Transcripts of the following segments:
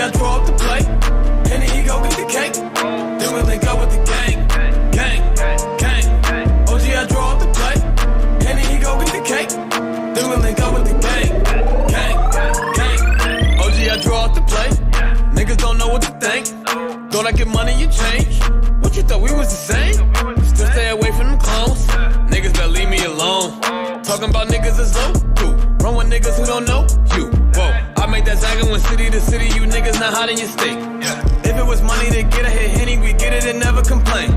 I draw up the plate, and then he go get the cake. Then we link up with the gang, gang, gang. OG, I draw up the plate, and then he go get the cake. Then we link up with the gang, gang, gang. OG, I draw up the plate. Niggas don't know what to think. Thought I get money, you change. What you thought we was the same? Still stay away from them clones. Niggas better leave me alone. Talking about niggas is low. Run with niggas who don't know you. Whoa, I make that zagging when city to city. You niggas not hot in your state. If it was money to get a hit Henny, we get it and never complain.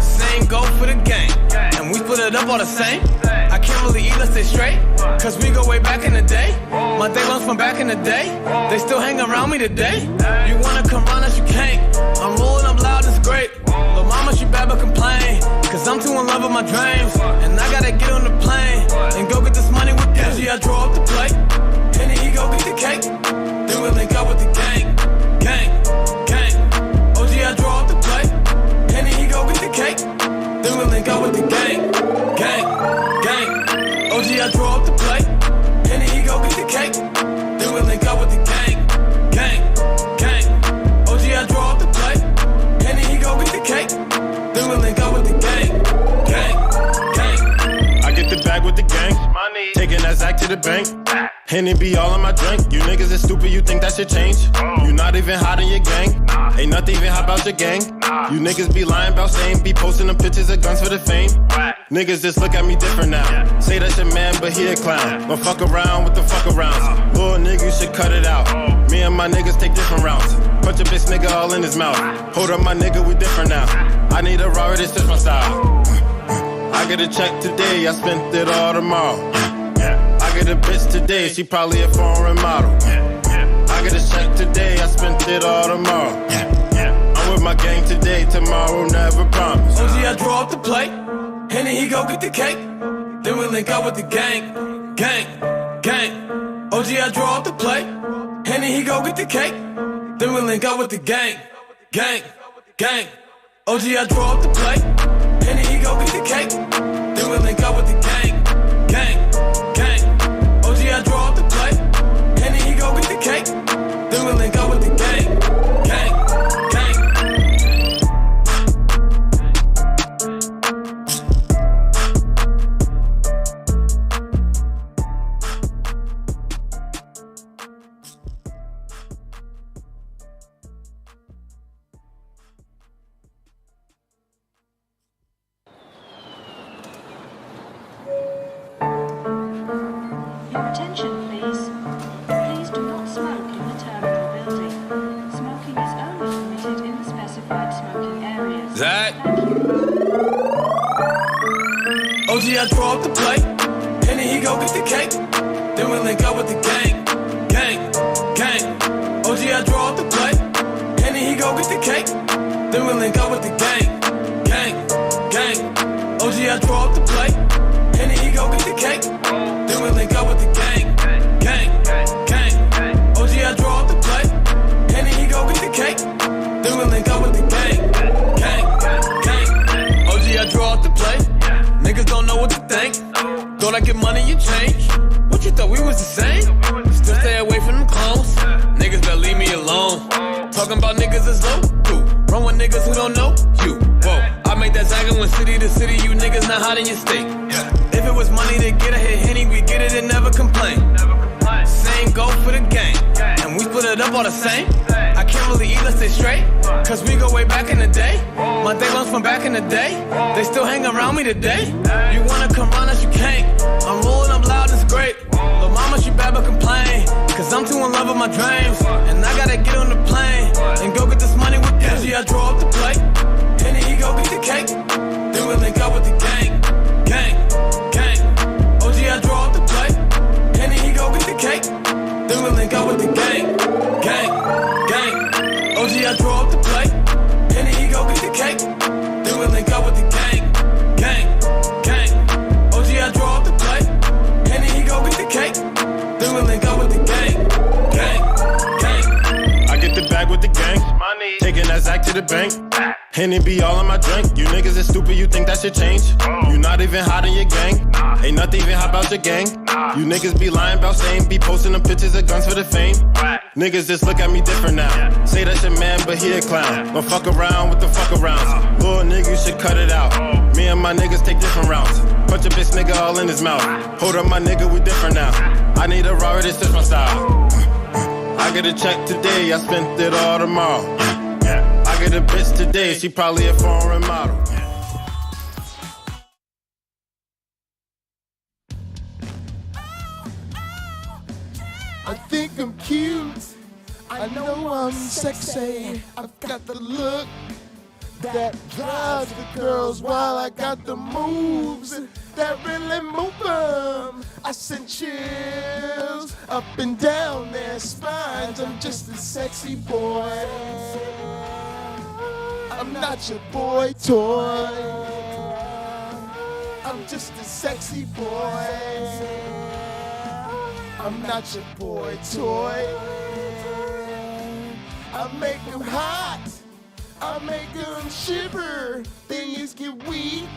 Same go for the gang, and we split it up all the same. I can't really eat, let's stay straight, cause we go way back in the day. My day ones from back in the day, they still hang around me today. You wanna come round us, you can't. I'm rolling up loud, it's great. But mama, she bad but complain, cause I'm too in love with my dreams. And I gotta get on the plane, and go get this money with them. I draw up the plate, and then he go get the cake. Then we link up with the gang, gang, gang. OG, I draw up the plate, and then he go get the cake. Then we link up with the gang, gang, gang. OG, I draw up the plate, and then he go get the cake. Then we link up with the gang, gang, gang. OG, I draw up the plate, and then he go get the cake. Then we link up with the gang, gang, gang. I get the bag with the gang, taking that Zach to the bank. Henny be all in my drink. You niggas is stupid, you think that should change? You not even hot in your gang. Ain't nothing even hot about your gang. You niggas be lying about same. Be posting them pictures of guns for the fame. Niggas just look at me different now. Say that's your man, but he a clown. But fuck around with the fuck arounds. Little nigga, you should cut it out. Me and my niggas take different routes. Punch a bitch nigga all in his mouth. Hold up my nigga, we different now. I need a Rari, this is my style. I get a check today, I spent it all tomorrow. I get a bitch today, she probably a foreign model. I get a check today, I spent it all tomorrow. I'm with my gang today, tomorrow never promise. OG, I draw up the plate, and then he go get the cake. Then we link up with the gang, gang, gang. OG, I draw up the plate, and then he go get the cake. Then we link up with the gang, gang, gang. OG, I draw up the plate, and then he go get the cake. Then we link up with the gang, gang, gang. OG, I draw up the plate, and then he go get the cake. Then we link up with the gang, gang, gang. Attention, please. Please do not smoke in the terminal building. Smoking is only permitted in the specified smoking areas. Zach. OG, I draw up the plate, and then he go get the cake. Then we link up with the gang, gang, gang. OG, I draw up the plate, and then he go get the cake. Then we link up with the gang, gang, gang. OG, I draw up the plate, and then he go get the cake. Then we link up with the gang, gang, gang. OG, I draw up the plate, and then he go get the cake. Then we link up with the gang, gang, gang. OG, I draw up the plate. Niggas don't know what to think. Thought I get money, you change. What you thought we was the same? Still stay away from them clones. Niggas better leave me alone. Talking about niggas is low. Run with niggas who don't know you. Whoa, I make that zagging when city to city. You niggas not hot in your state. If it was money to get a hit Henny, we get it and never complain. Same go for the gang, and we split it up all the same. I can't really eat, let's stay straight, cause we go way back in the day. My day ones from back in the day, they still hang around me today. You wanna come round us, you can't. I'm rolling up loud, it's great. But mama, she bad but complain, cause I'm too in love with my dreams. And I gotta get on the plane, and go get this money with them. I draw up the plate, and then he go get the cake. Then we link up with the gang, gang, gang. OG, I draw up the plate, and then he go get the cake. Then we link up with the gang, gang, gang. OG, I draw up the plate, and then he go get the cake. Then we link up with the gang, gang, gang. OG, I draw up the plate, and then he go get the cake. Then we link up with the gang, gang, gang. I get the bag with the gang, taking that Zach to the bank. And it be all in my drink. You niggas is stupid, you think that shit change? You not even hot in your gang. Ain't nothing even hot about your gang. You niggas be lying about same. Be posting them pictures of guns for the fame. Niggas just look at me different now. Say that's your man, but he a clown. Don't fuck around with the fuck arounds. Little nigga, you should cut it out. Me and my niggas take different routes. Punch a bitch nigga all in his mouth. Hold up my nigga, we different now. I need a robber, this is my style. I get a check today, I spent it all tomorrow. I get a bitch today, she probably a foreign model. I think I'm cute, I know I'm sexy. I've got the look that drives the girls, while I got the moves that really move them. I send chills up and down their spines. I'm just a sexy boy. I'm not your boy toy. I'm just a sexy boy. I'm not your boy toy. I make them hot. I make them shiver. Things get weak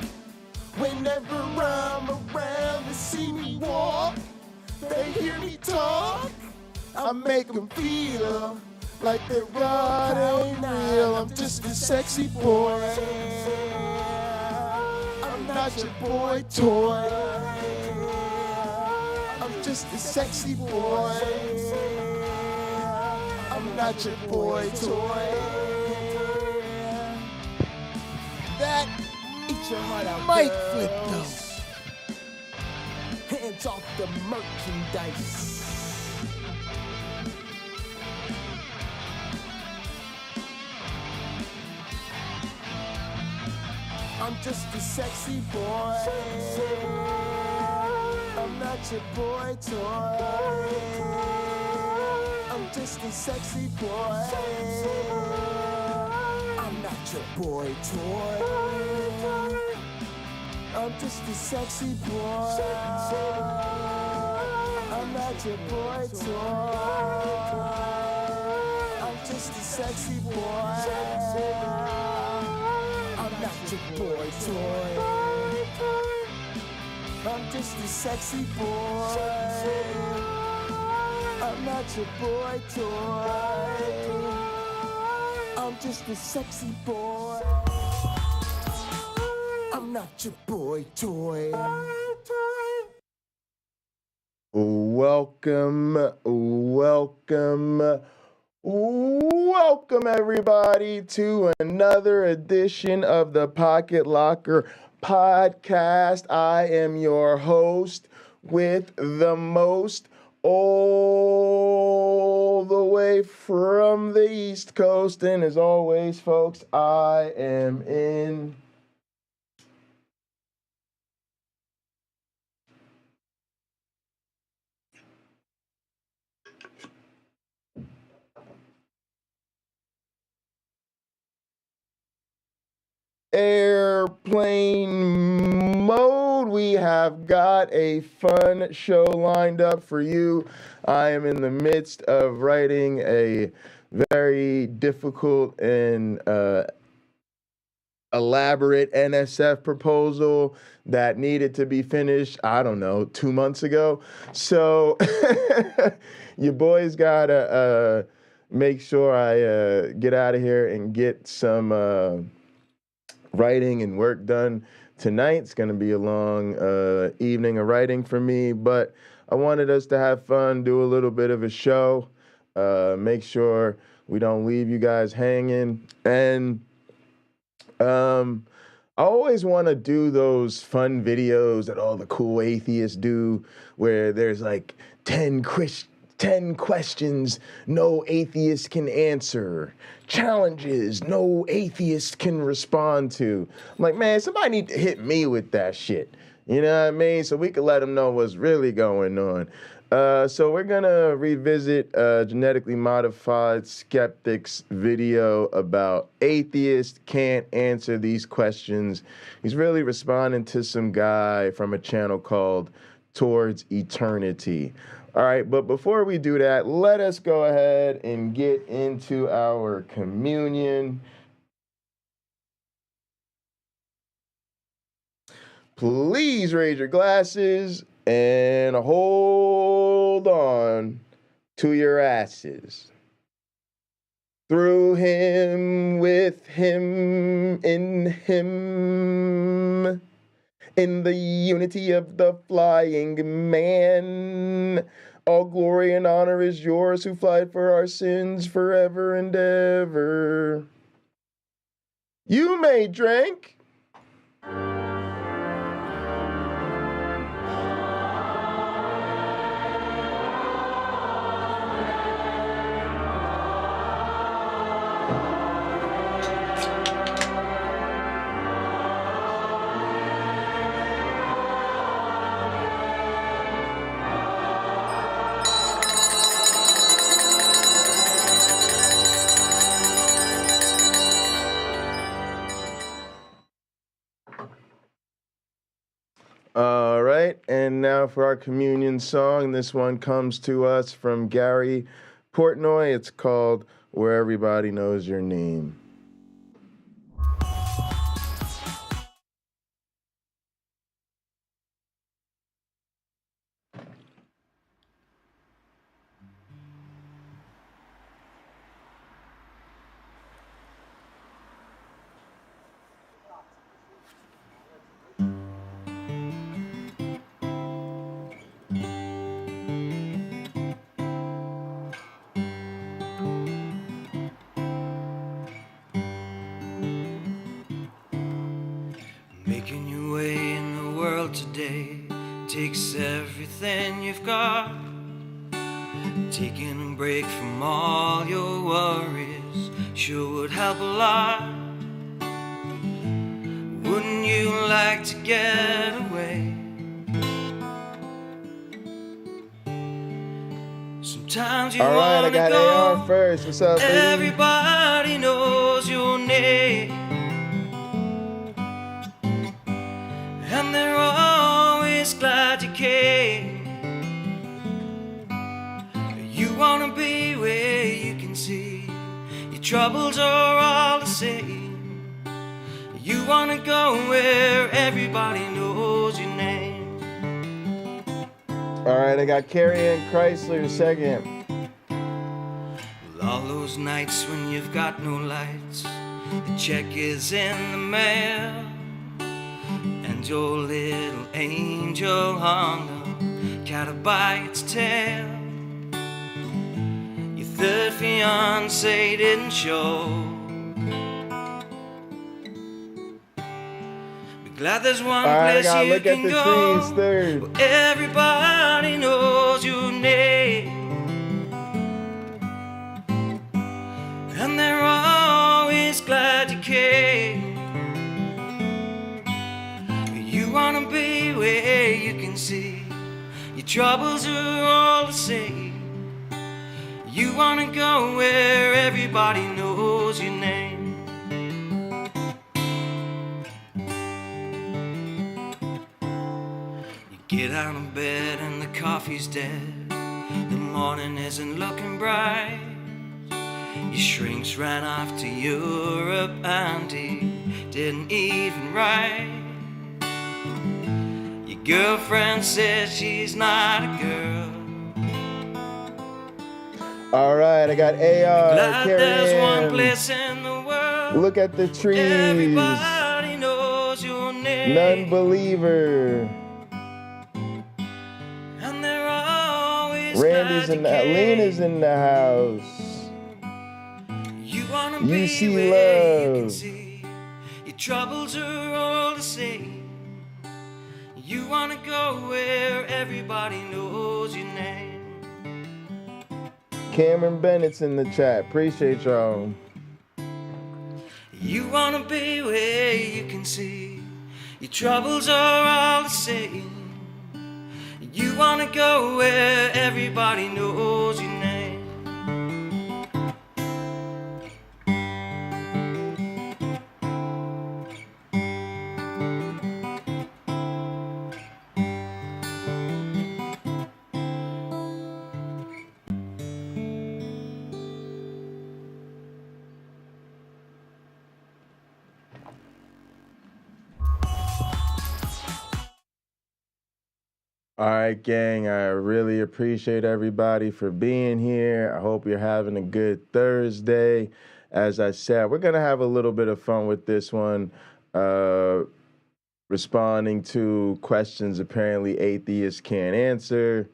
whenever I'm around. They see me walk, they hear me talk. I make them feel like their rod ain't real. I'm just a sexy boy. I'm not your boy toy. I'm just a sexy boy. I'm not your boy toy. That eat your heart out, might flip those. Hands off the merchandise. I'm just a sexy boy. I'm not your boy toy. I'm just a sexy boy. I'm not your boy toy. I'm just a sexy boy. I'm not your boy toy. I'm just a sexy boy. I'm not your boy toy. I'm just a sexy boy. I'm not your boy toy. I'm just a sexy boy. I'm not your boy toy. Welcome everybody to another edition of the Pocket Locker podcast. I am your host with the most, all the way from the East Coast. And as always, folks, I am in airplane mode. We have got a fun show lined up for you. I am in the midst of writing a very difficult and elaborate NSF proposal that needed to be finished, 2 months ago. So your boys gotta make sure I get out of here and get some writing and work done tonight. It's going to be a long evening of writing for me, but I wanted us to have fun, do a little bit of a show, make sure we don't leave you guys hanging. And I always want to do those fun videos that all the cool atheists do, where there's like 10 questions no atheist can answer, challenges no atheist can respond to. I'm like, man, somebody need to hit me with that shit. You know what I mean? So we can let them know what's really going on. So we're going to revisit Genetically Modified Skeptic's video about atheists can't answer these questions. He's really responding to some guy from a channel called Towards Eternity. All right, but before we do that, let us go ahead and get into our communion. please raise your glasses and hold on to your asses. Through him, with him, in the unity of the flying man. All glory and honor is yours who flied for our sins forever and ever. You may drink. All right, and now for our communion song. This one comes to us from Gary Portnoy. It's called Where Everybody Knows Your Name. Making your way in the world today takes everything you've got. Taking a break from all your worries sure would help a lot. Wouldn't you like to get away? Sometimes you All right, I wanna got go. AR first. What's up, baby? Everybody knows your name, and they're always glad you came. You wanna be where you can see your troubles are all the same. You wanna go where everybody knows your name. All right, I got Carrie Ann Chrysler second. Well, all those nights when you've got no lights, the check is in the mail, and your little angel hung a cat by its tail. Your third fiancé didn't show. Be glad there's one All right, I place gotta you look at can the go trees third. where everybody knows your name, and they're always glad you came. You wanna be where you can see your troubles are all the same. You wanna go where everybody knows your name. You get out of bed and the coffee's dead. The morning isn't looking bright. Your shrinks ran off to Europe and he didn't even write. Your girlfriend says she's not a girl. All right, I got AR, Glad Carrie there's one Ann. place in the world. Look at the trees. Everybody knows your name. Non-believer. And they're always Randy's glad in you the came. Lena's in the house. You wanna You be see where you love. can see your troubles are all the same. You wanna go where everybody knows your name. Cameron Bennett's in the chat. Appreciate y'all. You wanna be where you can see your troubles are all the same. You wanna go where everybody knows your name. All right, gang, I really appreciate everybody for being here. I hope you're having a good Thursday. As I said, we're going to have a little bit of fun with this one, responding to questions apparently atheists can't answer.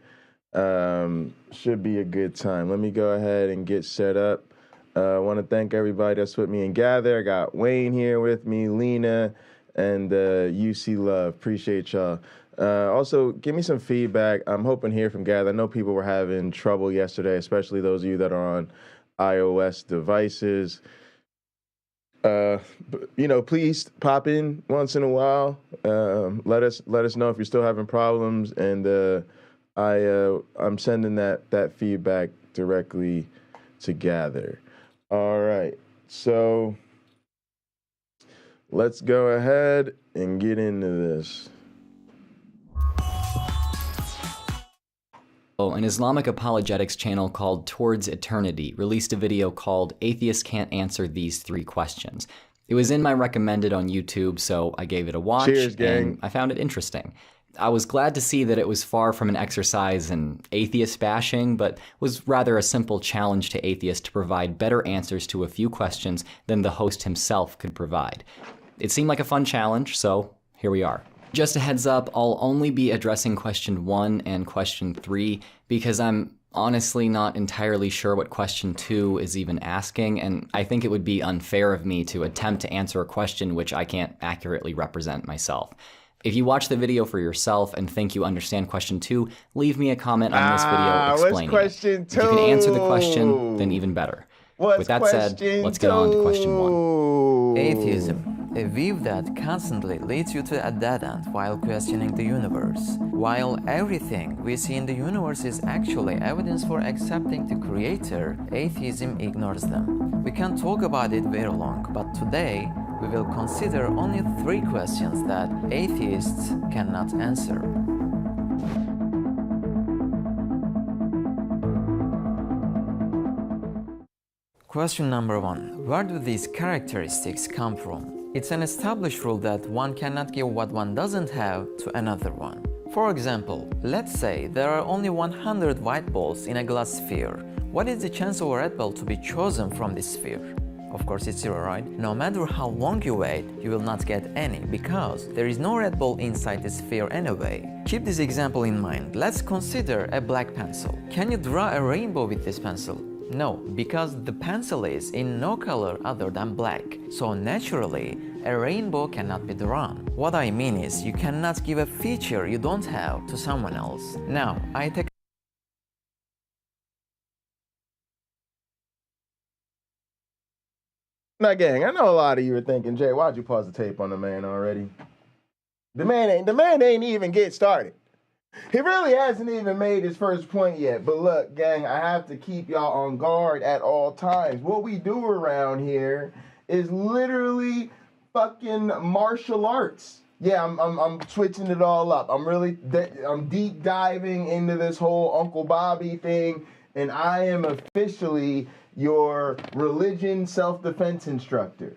Should be a good time. Let me go ahead and get set up. I want to thank everybody that's with me in Gather. I got Wayne here with me, Lena, and UC Love. Appreciate y'all. Also, give me some feedback. I'm hoping to hear from Gather. I know people were having trouble yesterday, especially those of you that are on iOS devices. Please pop in once in a while. Let us know if you're still having problems, and I'm sending that feedback directly to Gather. All right, so let's go ahead and get into this. An Islamic apologetics channel called Towards Eternity released a video called Atheists Can't Answer These 3 Questions. It was in my recommended on YouTube, so I gave it a watch. Cheers, gang. And I found it interesting. I was glad to see that it was far from an exercise in atheist bashing, but was rather a simple challenge to atheists to provide better answers to a few questions than the host himself could provide. It seemed like a fun challenge, so here we are. Just a heads up, I'll only be addressing question 1 and question 3 because I'm honestly not entirely sure what question 2 is even asking, and I think it would be unfair of me to attempt to answer a question which I can't accurately represent myself. If you watch the video for yourself and think you understand question 2, leave me a comment on this video explaining what's question it. 2? If you can answer the question, then even better. With that said, let's get on to question 1. Atheism, a view that constantly leads you to a dead end while questioning the universe. While everything we see in the universe is actually evidence for accepting the Creator, atheism ignores them. We can talk about it very long, but today we will consider only 3 questions that atheists cannot answer. Question number 1. Where do these characteristics come from? It's an established rule that one cannot give what one doesn't have to another one. For example, let's say there are only 100 white balls in a glass sphere. What is the chance of a red ball to be chosen from this sphere? Of course it's 0, right? No matter how long you wait, you will not get any because there is no red ball inside the sphere anyway. Keep this example in mind. Let's consider a black pencil. Can you draw a rainbow with this pencil? No, because the pencil is in no color other than black. So naturally, a rainbow cannot be drawn. What I mean is, you cannot give a feature you don't have to someone else. Now, I take Now, gang, I know a lot of you are thinking, Jay, why'd you pause the tape on the man already? The man ain't even get started. He really hasn't even made his first point yet. But look, gang, I have to keep y'all on guard at all times. What we do around here is literally fucking martial arts. Yeah, I'm switching it all up. I'm deep diving into this whole Uncle Bobby thing, and I am officially your religion self-defense instructor.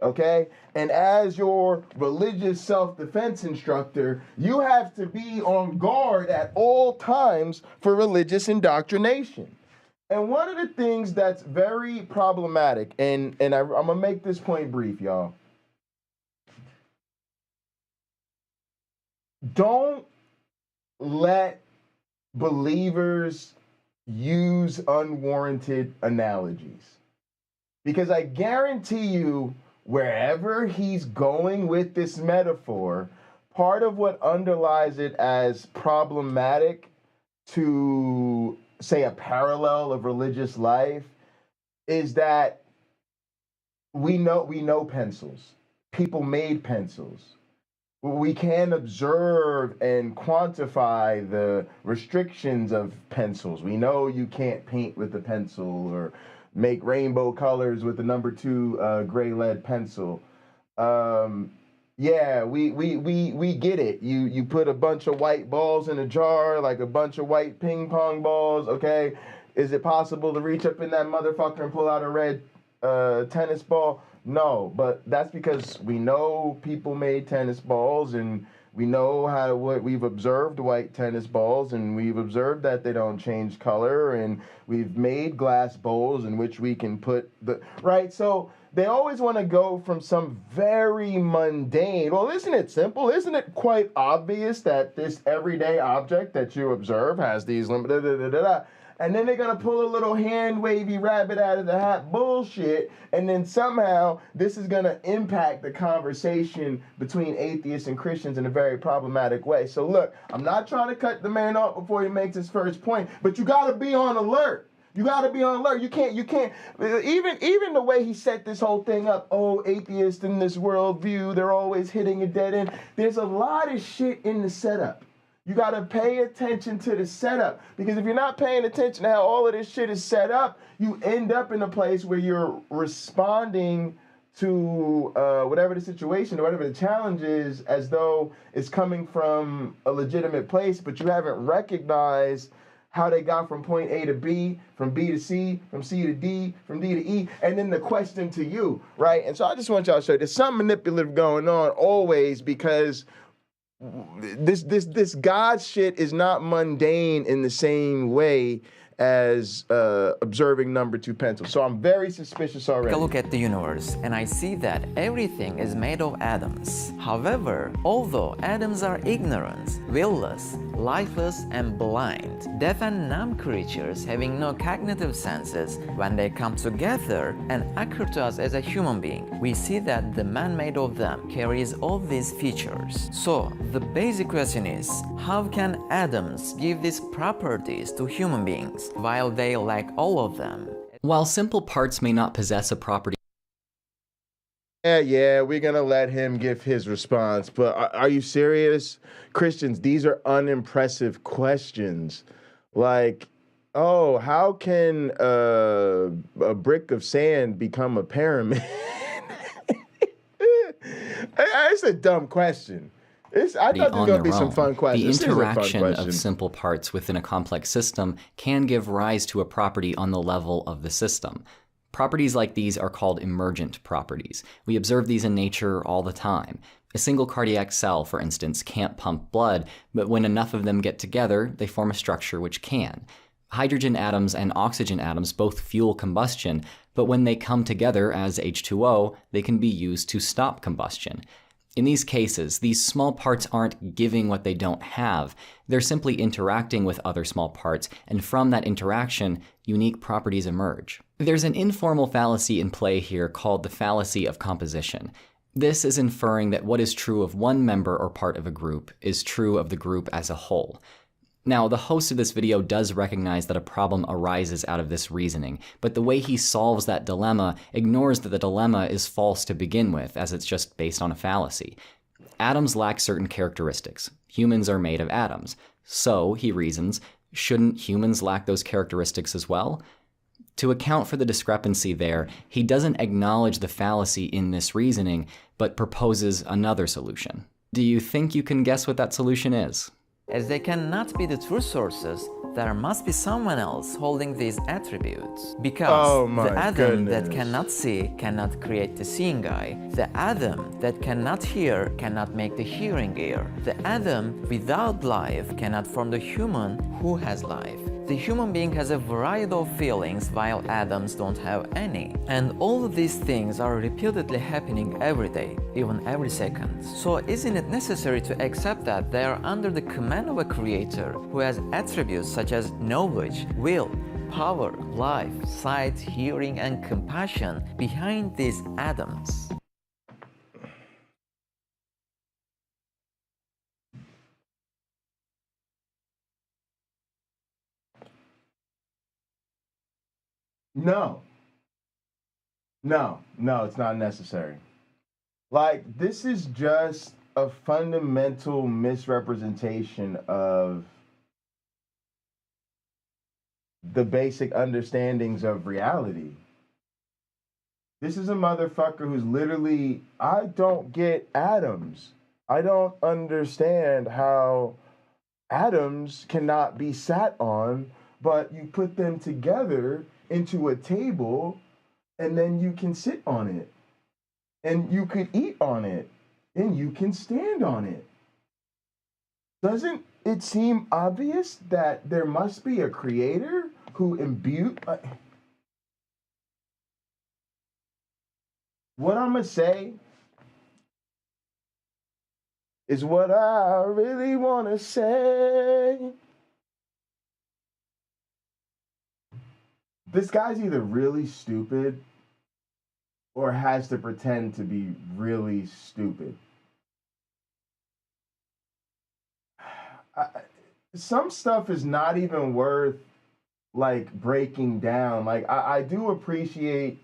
Okay? And as your religious self-defense instructor, you have to be on guard at all times for religious indoctrination. And one of the things that's very problematic, and I'm going to make this point brief, y'all. Don't let believers use unwarranted analogies. Because I guarantee you, wherever he's going with this metaphor, part of what underlies it as problematic to, say, a parallel of religious life is that we know pencils. People made pencils. We can observe and quantify the restrictions of pencils. We know you can't paint with a pencil or make rainbow colors with the number 2 gray lead pencil. Yeah, we get it. You put a bunch of white balls in a jar, like a bunch of white ping pong balls, okay? Is it possible to reach up in that motherfucker and pull out a red tennis ball? No, but that's because we know people made tennis balls and We know what we've observed white tennis balls, and we've observed that they don't change color, and we've made glass bowls in which we can put the right. So they always want to go from some very mundane. Well, isn't it simple? Isn't it quite obvious that this everyday object that you observe has these limited? And then they're going to pull a little hand-wavy rabbit out of the hat bullshit, and then somehow this is going to impact the conversation between atheists and Christians in a very problematic way. So look, I'm not trying to cut the man off before he makes his first point, but you got to be on alert. You got to be on alert. You can't, even the way he set this whole thing up, atheists in this worldview, they're always hitting a dead end. There's a lot of shit in the setup. You got to pay attention to the setup, because if you're not paying attention to how all of this shit is set up, you end up in a place where you're responding to whatever the situation or whatever the challenge is as though it's coming from a legitimate place, but you haven't recognized how they got from point A to B, from B to C, from C to D, from D to E, and then the question to you, right? And so I just want y'all to show there's something manipulative going on always, because this God shit is not mundane in the same way as observing number 2 pencil. So I'm very suspicious already. Take a look at the universe, and I see that everything is made of atoms. However, although atoms are ignorant, willless, lifeless, and blind, deaf and numb creatures having no cognitive senses, when they come together and occur to us as a human being, we see that the man made of them carries all these features. So the basic question is, how can atoms give these properties to human beings while they lack all of them? While simple parts may not possess a property. Yeah, we're going to let him give his response. But are you serious? Christians, these are unimpressive questions. Like, how can a brick of sand become a pyramid? It's a dumb question. I thought there was going to be some fun questions. The interaction of simple parts within a complex system can give rise to a property on the level of the system. Properties like these are called emergent properties. We observe these in nature all the time. A single cardiac cell, for instance, can't pump blood, but when enough of them get together, they form a structure which can. Hydrogen atoms and oxygen atoms both fuel combustion, but when they come together as H2O, they can be used to stop combustion. In these cases, these small parts aren't giving what they don't have. They're simply interacting with other small parts, and from that interaction, unique properties emerge. There's an informal fallacy in play here called the fallacy of composition. This is inferring that what is true of one member or part of a group is true of the group as a whole. Now, the host of this video does recognize that a problem arises out of this reasoning, but the way he solves that dilemma ignores that the dilemma is false to begin with, as it's just based on a fallacy. Atoms lack certain characteristics. Humans are made of atoms. So, he reasons, shouldn't humans lack those characteristics as well? To account for the discrepancy there, he doesn't acknowledge the fallacy in this reasoning, but proposes another solution. Do you think you can guess what that solution is? As they cannot be the true sources, there must be someone else holding these attributes. Because the atom that cannot see cannot create the seeing eye. The atom that cannot hear cannot make the hearing ear. The atom without life cannot form the human who has life. The human being has a variety of feelings while atoms don't have any. And all of these things are repeatedly happening every day, even every second. So isn't it necessary to accept that they are under the command of a creator who has attributes such as knowledge, will, power, life, sight, hearing, and compassion behind these atoms? No, it's not necessary. Like, this is just a fundamental misrepresentation of the basic understandings of reality. This is a motherfucker who's literally, I don't get atoms. I don't understand how atoms cannot be sat on, but you put them together into a table and then you can sit on it and you could eat on it and you can stand on it. doesn't it seem obvious that there must be a creator who imbued... what I'm going to say is what I really want to say. This guy's either really stupid or has to pretend to be really stupid. Some stuff is not even worth like breaking down. Like I do appreciate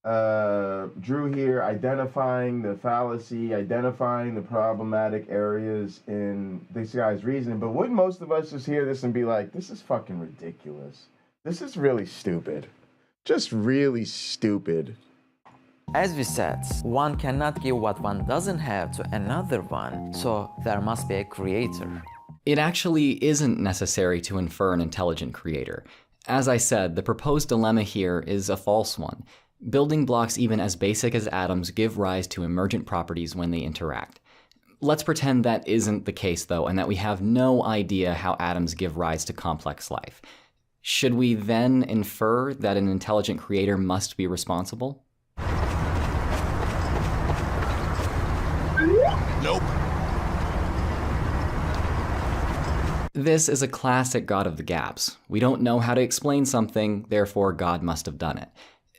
Drew here identifying the fallacy, identifying the problematic areas in this guy's reasoning, but wouldn't most of us just hear this and be like, this is fucking ridiculous. This is really stupid. Just really stupid. As we said, one cannot give what one doesn't have to another one, so there must be a creator. It actually isn't necessary to infer an intelligent creator. As I said, the proposed dilemma here is a false one. Building blocks even as basic as atoms give rise to emergent properties when they interact. Let's pretend that isn't the case, though, and that we have no idea how atoms give rise to complex life. Should we then infer that an intelligent creator must be responsible? Nope. This is a classic God of the gaps. We don't know how to explain something, therefore God must have done it.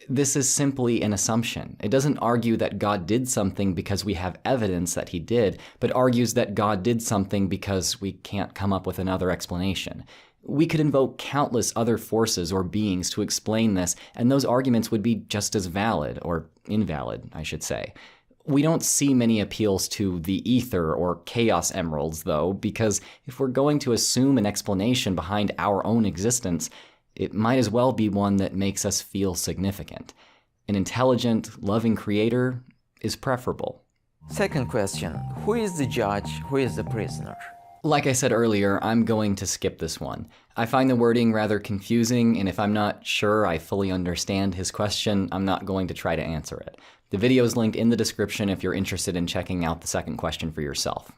This is simply an assumption. It doesn't argue that God did something because we have evidence that he did, but argues that God did something because we can't come up with another explanation. We could invoke countless other forces or beings to explain this, and those arguments would be just as valid, or invalid, I should say. We don't see many appeals to the ether or chaos emeralds, though, because if we're going to assume an explanation behind our own existence, it might as well be one that makes us feel significant. An intelligent, loving creator is preferable. Second question, who is the judge, who is the prisoner? Like I said earlier, I'm going to skip this one. I find the wording rather confusing, and if I'm not sure I fully understand his question, I'm not going to try to answer it. The video is linked in the description if you're interested in checking out the second question for yourself.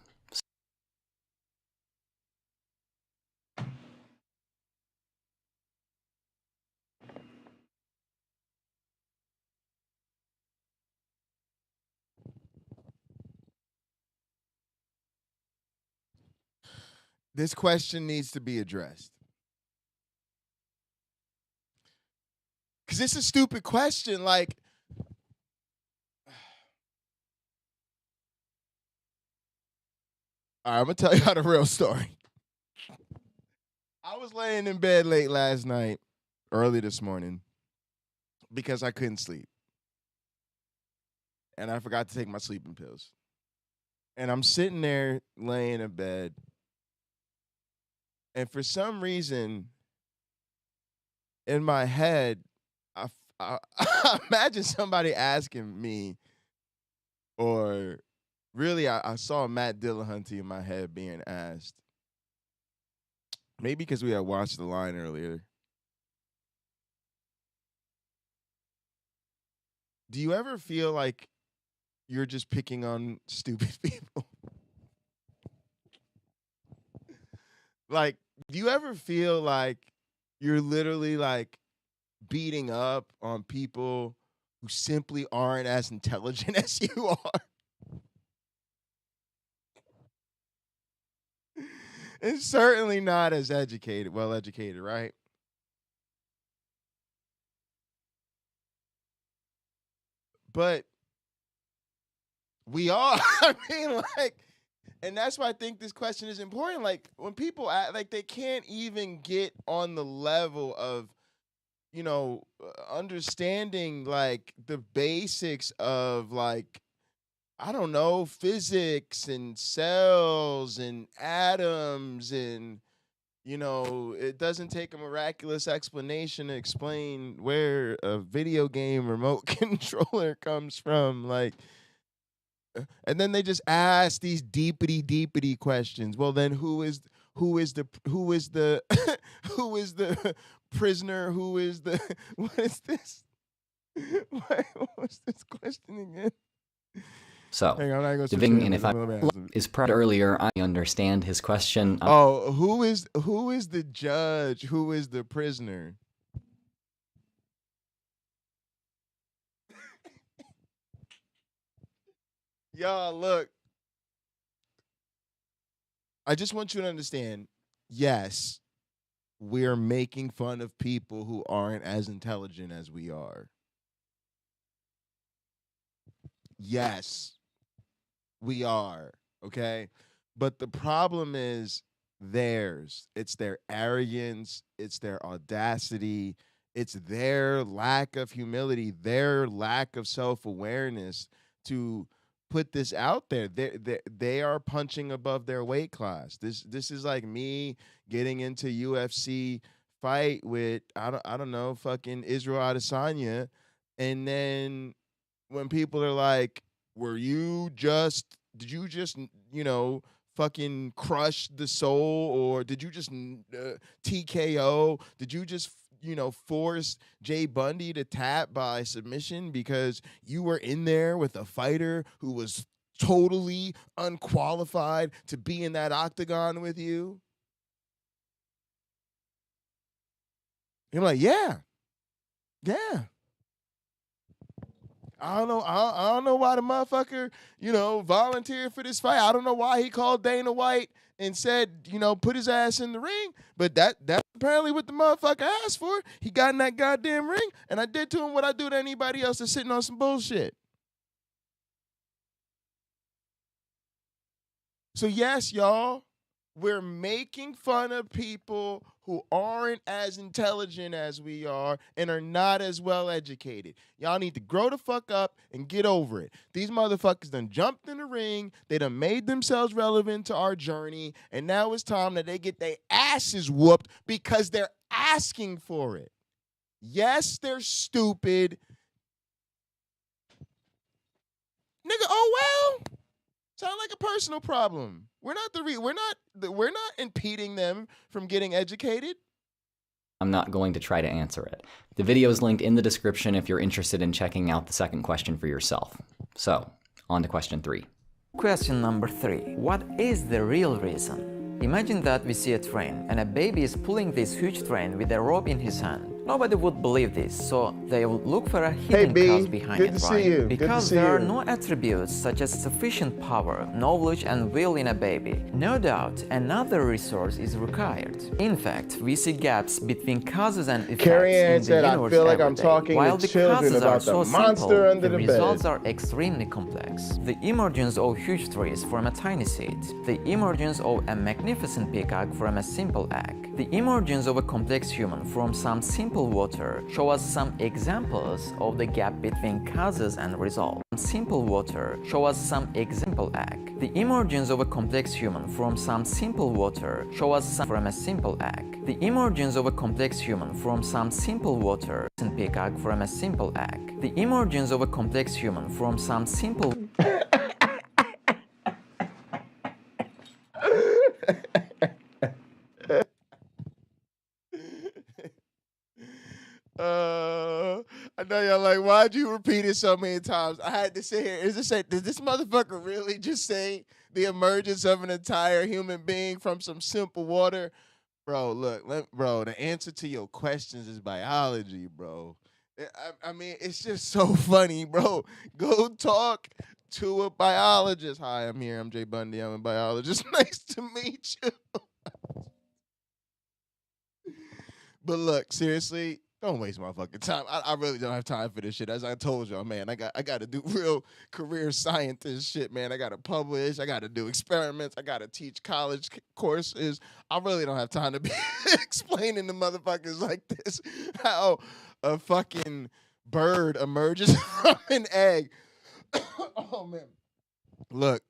This question needs to be addressed. Because it's a stupid question. Like, all right, I'm going to tell you how the real story. I was laying in bed late last night, early this morning, because I couldn't sleep. And I forgot to take my sleeping pills. And I'm sitting there laying in bed. And for some reason, in my head, I imagine somebody asking me, or really, I saw Matt Dillahunty in my head being asked. Maybe because we had watched The Line earlier. Do you ever feel like you're just picking on stupid people? Like, do you ever feel like you're literally like beating up on people who simply aren't as intelligent as you are? And certainly not as educated, well-educated, right? But we are. I mean, like, and that's why I think this question is important. Like, when people act like they can't even get on the level of, you know, understanding like the basics of like, I don't know, physics and cells and atoms, and, you know, it doesn't take a miraculous explanation to explain where a video game remote controller comes from. Like, and then they just ask these deepity questions. Well, then who is the who is the prisoner? Who is the what is this? What's this question again? So, Hang on, I'm not gonna switch Diving, it. and if I is proud earlier, I understand his question. Oh, who is the judge? Who is the prisoner? Y'all, look. I just want you to understand, yes, we're making fun of people who aren't as intelligent as we are. Yes, we are. Okay. But the problem is theirs. It's their arrogance, it's their audacity, it's their lack of humility, their lack of self-awareness to put this out there. They are punching above their weight class. This is like me getting into UFC fight with I don't know, fucking Israel Adesanya, and then when people are like, did you just, fucking crush the soul, or did you just TKO? Did you just, force Jay Bundy to tap by submission because you were in there with a fighter who was totally unqualified to be in that octagon with you? You're like, yeah. I don't know. I don't know why the motherfucker, volunteered for this fight. I don't know why he called Dana White and said, put his ass in the ring. But that's apparently what the motherfucker asked for. He got in that goddamn ring, and I did to him what I do to anybody else that's sitting on some bullshit. So yes, y'all, we're making fun of people who aren't as intelligent as we are and are not as well educated. Y'all need to grow the fuck up and get over it. These motherfuckers done jumped in the ring. They done made themselves relevant to our journey. And now it's time that they get their asses whooped because they're asking for it. Yes, they're stupid. Nigga, oh well. Sound like a personal problem. We're not impeding them from getting educated. I'm not going to try to answer it. The video is linked in the description if you're interested in checking out the second question for yourself. So, on to question 3. Question number 3. What is the real reason? Imagine that we see a train and a baby is pulling this huge train with a rope in his hand. Nobody would believe this, so they would look for a hidden cause behind it, right? Because there are no attributes such as sufficient power, knowledge, and will in a baby. No doubt, another resource is required. In fact, we see gaps between causes and effects in the said, universe I feel like every I'm day. talking While to the children causes about are so the monster simple, under the results bed. are extremely complex. The emergence of huge trees from a tiny seed. The emergence of a magnificent peacock from a simple egg. The emergence of a complex human from some simple water show us some examples of the gap between causes and results. Simple water show us some example egg. The emergence of a complex human from some simple water show us some from a simple egg. The emergence of a complex human from some simple water and peacock from a simple egg. The emergence of a complex human from some simple I know y'all like, why'd you repeat it so many times? I had to sit here. Did this motherfucker really just say the emergence of an entire human being from some simple water? Bro, look, bro, the answer to your questions is biology, bro. I mean, it's just so funny, bro. Go talk to a biologist. Hi, I'm here. I'm Jay Bundy. I'm a biologist. Nice to meet you. But look, seriously, don't waste my fucking time. I really don't have time for this shit. As I told y'all, man, I got to do real career scientist shit, man. I got to publish. I got to do experiments. I got to teach college courses. I really don't have time to be explaining to motherfuckers like this how a fucking bird emerges from an egg. Oh, man. Look,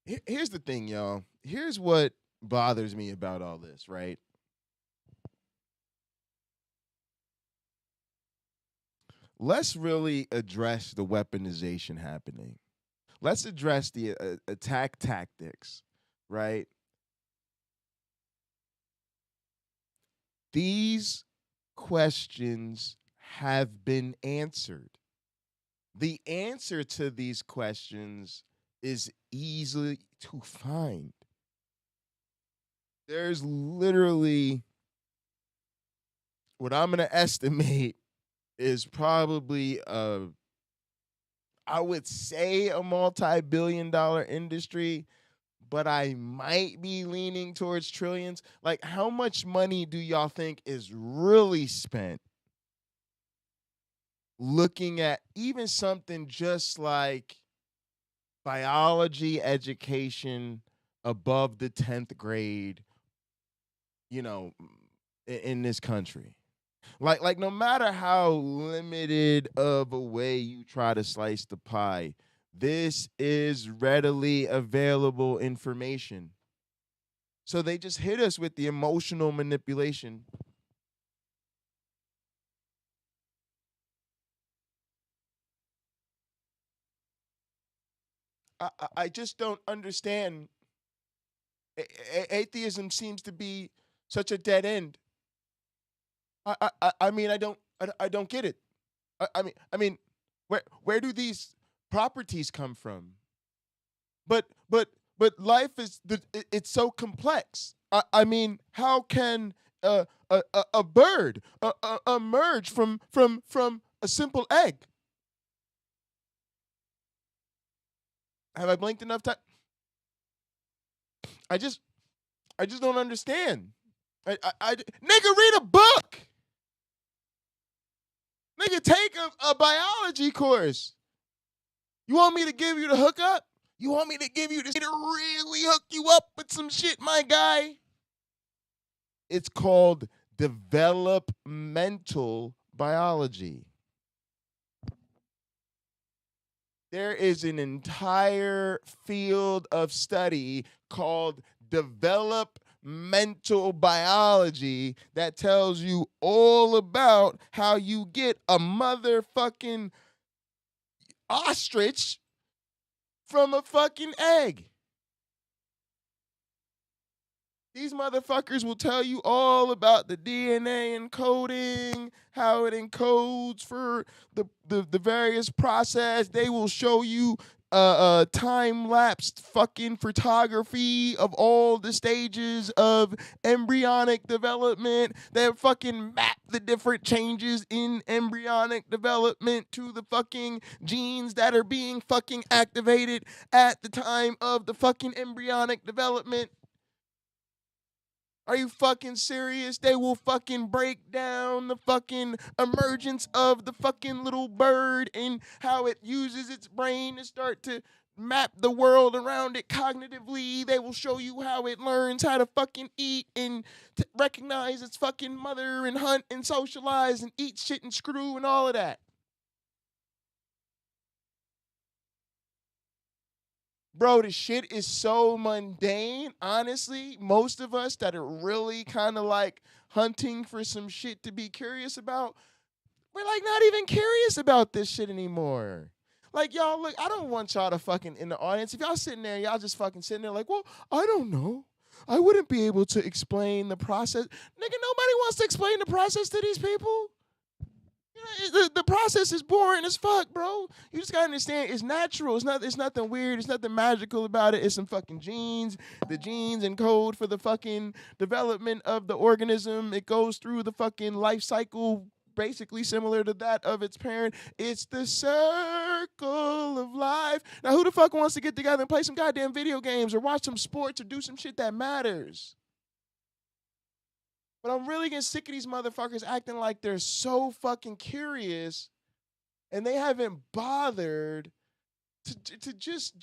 here's the thing, y'all. Here's what bothers me about all this, right? Let's really address the weaponization happening. Let's address the attack tactics, right? These questions have been answered. the answer to these questions is easy to find. There's literally what I'm going to estimate is probably I would say a multi-billion-dollar industry, but I might be leaning towards trillions. Like, how much money do y'all think is really spent looking at even something just like biology education above the 10th grade, you know, in this country? Like no matter how limited of a way you try to slice the pie, this is readily available information. So they just hit us with the emotional manipulation. I just don't understand. Atheism seems to be such a dead end. I mean, I don't get it. I mean, where do these properties come from? But life is it's so complex. I mean, how can a bird emerge from a simple egg? Have I blinked enough time? I just don't understand. Nigga, read a book. Nigga, take a biology course. You want me to give you the hookup? You want me to give you this to really hook you up with some shit, my guy? It's called developmental biology. There is an entire field of study called developmental biology that tells you all about how you get a motherfucking ostrich from a fucking egg. These motherfuckers will tell you all about the DNA encoding, how it encodes for the various process. They will show you time-lapsed fucking photography of all the stages of embryonic development. They fucking map the different changes in embryonic development to the fucking genes that are being fucking activated at the time of the fucking embryonic development. Are you fucking serious? They will fucking break down the fucking emergence of the fucking little bird and how it uses its brain to start to map the world around it cognitively. They will show you how it learns how to fucking eat and recognize its fucking mother and hunt and socialize and eat shit and screw and all of that. Bro, the shit is so mundane. Honestly, most of us that are really kind of like hunting for some shit to be curious about, we're like not even curious about this shit anymore. Like, y'all, look, I don't want y'all to fucking, in the audience, if y'all sitting there, y'all just fucking sitting there like, well, I don't know. I wouldn't be able to explain the process. Nigga, nobody wants to explain the process to these people. You know, the process is boring as fuck, bro. You just gotta understand it's natural. It's nothing weird. It's nothing magical about it. It's some fucking genes. The genes encode for the fucking development of the organism. It goes through the fucking life cycle basically similar to that of its parent. It's the circle of life. Now, who the fuck wants to get together and play some goddamn video games or watch some sports or do some shit that matters? But I'm really getting sick of these motherfuckers acting like they're so fucking curious and they haven't bothered to just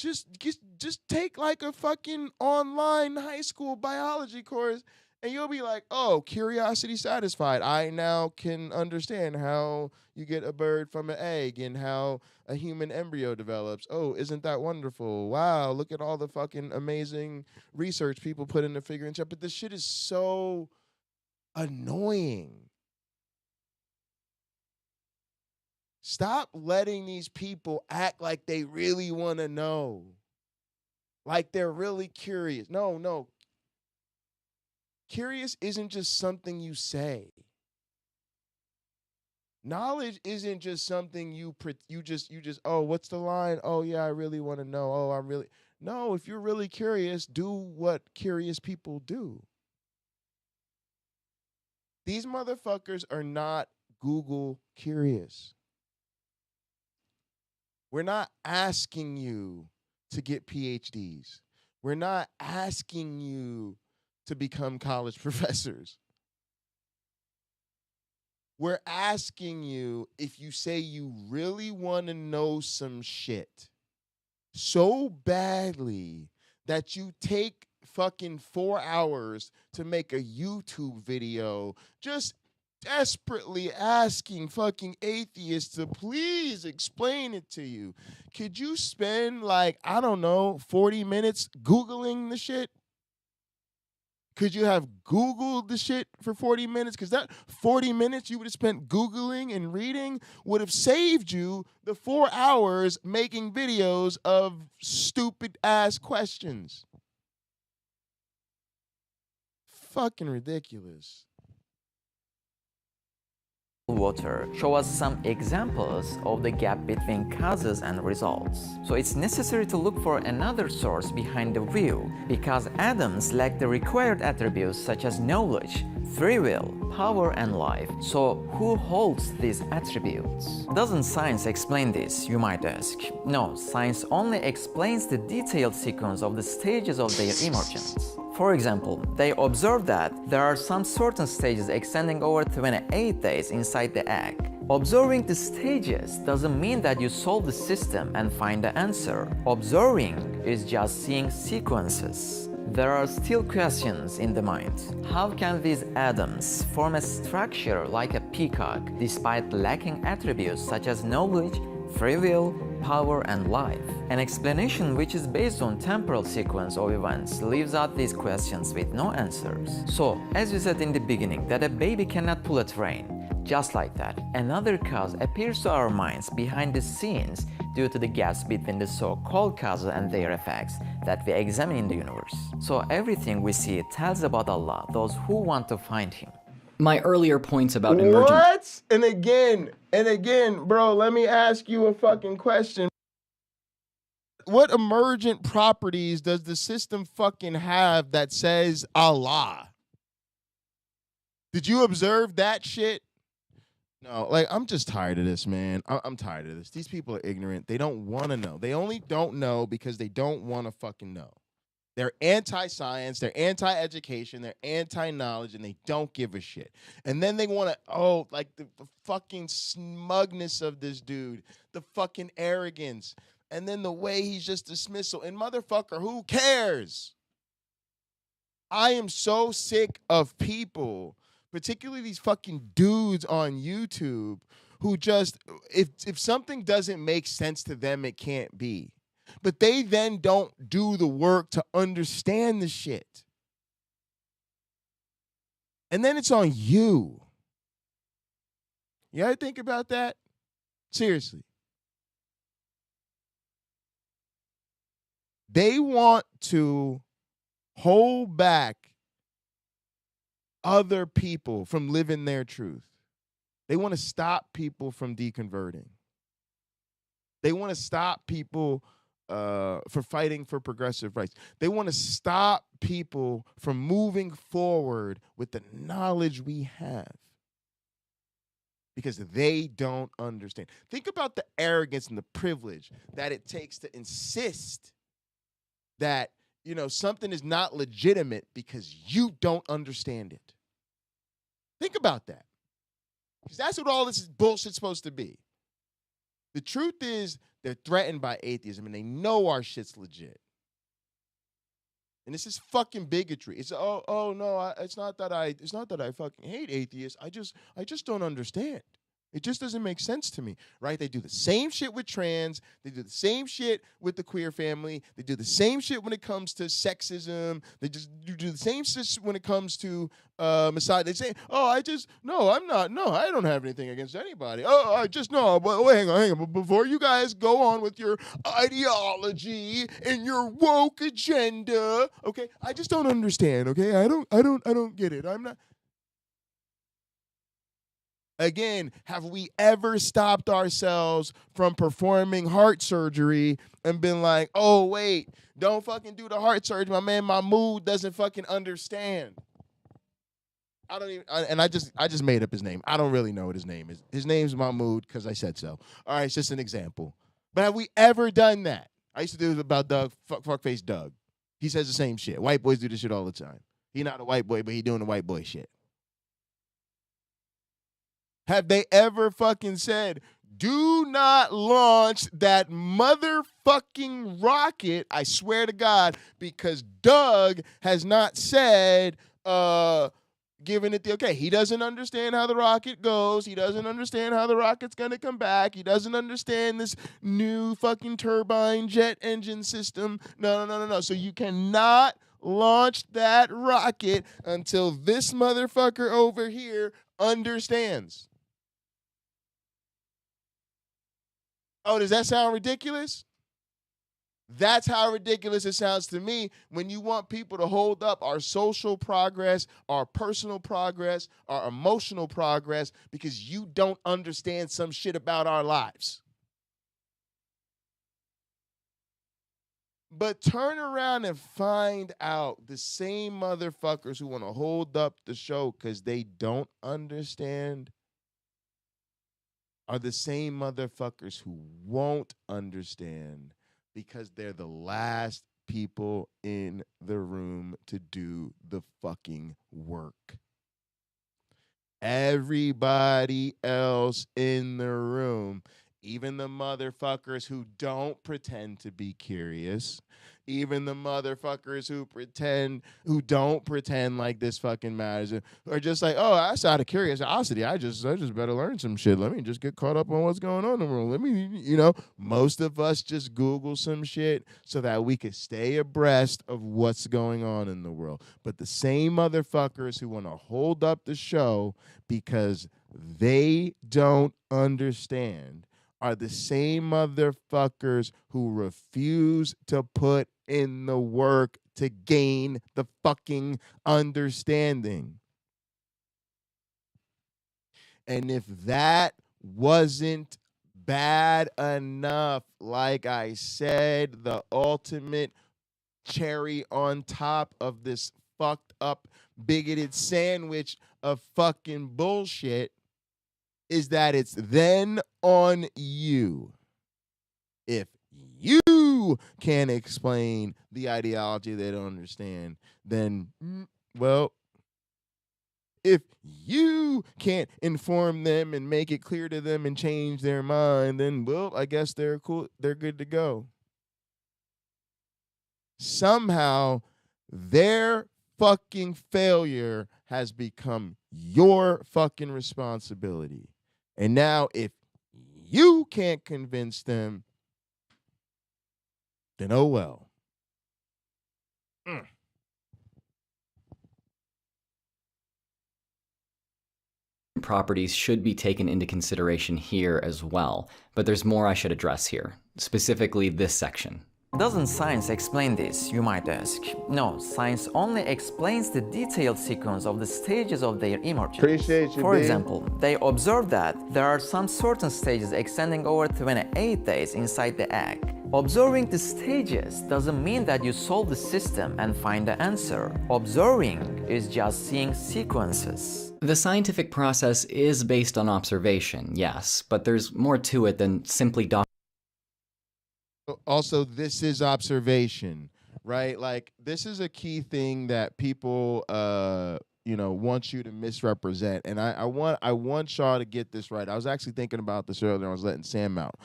take like a fucking online high school biology course and you'll be like, oh, curiosity satisfied. I now can understand how you get a bird from an egg and how a human embryo develops. Oh, isn't that wonderful? Wow, look at all the fucking amazing research people put into figuring shit. But this shit is so annoying. Stop letting these people act like they really want to know. Like they're really curious. No. Curious isn't just something you say. Knowledge isn't just something you just oh, what's the line? Oh yeah, I really want to know. Oh, I'm really no. If you're really curious, do what curious people do. These motherfuckers are not Google curious. We're not asking you to get PhDs. We're not asking you to become college professors. We're asking you if you say you really want to know some shit so badly that you take fucking 4 hours to make a YouTube video just desperately asking fucking atheists to please explain it to you. Could you spend like, I don't know, 40 minutes Googling the shit? Could you have Googled the shit for 40 minutes? Because that 40 minutes you would have spent Googling and reading would have saved you the 4 hours making videos of stupid ass questions. Fucking ridiculous. Water show us some examples of the gap between causes and results. So it's necessary to look for another source behind the view, because atoms lack the required attributes such as knowledge, free will, power, and life. So who holds these attributes? Doesn't science explain this, you might ask? No, science only explains the detailed sequence of the stages of their emergence. For example, they observe that there are some certain stages extending over 28 days inside the egg. Observing the stages doesn't mean that you solve the system and find the answer. Observing is just seeing sequences. There are still questions in the mind. How can these atoms form a structure like a peacock despite lacking attributes such as knowledge, free will, power, and life? An explanation which is based on temporal sequence of events leaves out these questions with no answers. So, as we said in the beginning, that a baby cannot pull a train. Just like that, another cause appears to our minds behind the scenes due to the gaps between the so-called causes and their effects that we examine in the universe. So everything we see tells about Allah, those who want to find Him. My earlier points about emergent... What? And again, bro, let me ask you a fucking question. What emergent properties does the system fucking have that says Allah? Did you observe that shit? No, like, I'm just tired of this, man. I'm tired of this. These people are ignorant. They don't want to know. They only don't know because they don't want to fucking know. They're anti-science, they're anti-education, they're anti-knowledge, and they don't give a shit. And then they want to, like the fucking smugness of this dude, the fucking arrogance, and then the way he's just dismissal. And motherfucker, who cares? I am so sick of people, particularly these fucking dudes on YouTube, who just, if something doesn't make sense to them, it can't be. But they then don't do the work to understand the shit. And then it's on you. You ever think about that? Seriously. They want to hold back other people from living their truth. They want to stop people from deconverting. They want to stop people for fighting for progressive rights. They want to stop people from moving forward with the knowledge we have because they don't understand. Think about the arrogance and the privilege that it takes to insist that, you know, something is not legitimate because you don't understand it. Think about that. Because that's what all this bullshit's supposed to be. The truth is, they're threatened by atheism, and they know our shit's legit. And this is fucking bigotry. It's no, it's not that I fucking hate atheists. I just don't understand. It just doesn't make sense to me, right? They do the same shit with trans. They do the same shit with the queer family. They do the same shit when it comes to sexism. They do the same shit when it comes to misogyny. They say, I don't have anything against anybody. Hang on. But before you guys go on with your ideology and your woke agenda, okay? I just don't understand, okay? I don't get it. I'm not. Again, have we ever stopped ourselves from performing heart surgery and been like, oh, wait, don't fucking do the heart surgery. My man, my mood doesn't fucking understand. I don't even, and I just made up his name. I don't really know what his name is. His name's Mahmood because I said so. All right, it's just an example. But have we ever done that? I used to do it about Doug, fuckface Doug. He says the same shit. White boys do this shit all the time. He not a white boy, but he doing the white boy shit. Have they ever fucking said, do not launch that motherfucking rocket, I swear to God, because Doug has not said, giving it the okay. He doesn't understand how the rocket goes. He doesn't understand how the rocket's going to come back. He doesn't understand this new fucking turbine jet engine system. No. So you cannot launch that rocket until this motherfucker over here understands. Oh, does that sound ridiculous? That's how ridiculous it sounds to me when you want people to hold up our social progress, our personal progress, our emotional progress, because you don't understand some shit about our lives. But turn around and find out the same motherfuckers who want to hold up the show because they don't understand are the same motherfuckers who won't understand because they're the last people in the room to do the fucking work. Everybody else in the room, even the motherfuckers who don't pretend to be curious, even the motherfuckers who don't pretend like this fucking matters, are just like, oh, that's out of curiosity. I just better learn some shit. Let me just get caught up on what's going on in the world. Let me, most of us just Google some shit so that we could stay abreast of what's going on in the world. But the same motherfuckers who want to hold up the show because they don't understand are the same motherfuckers who refuse to put in the work to gain the fucking understanding. And if that wasn't bad enough, like I said, the ultimate cherry on top of this fucked up, bigoted sandwich of fucking bullshit is that it's then on you. If you can't explain the ideology they don't understand, then, well, if you can't inform them and make it clear to them and change their mind, then, well, I guess they're cool. They're good to go. Somehow, their fucking failure has become your fucking responsibility. And now, if you can't convince them, then oh well. Properties should be taken into consideration here as well, but there's more I should address here, specifically this section. Doesn't science explain this, you might ask? No, science only explains the detailed sequence of the stages of their emergence. Appreciate you, For B. example, they observe that there are some certain stages extending over 28 days inside the egg. Observing the stages doesn't mean that you solve the system and find the answer. Observing is just seeing sequences. The scientific process is based on observation, yes, but there's more to it than simply Also, this is observation, right? Like, this is a key thing that people, want you to misrepresent. And I want y'all to get this right. I was actually thinking about this earlier. I was letting Sam out.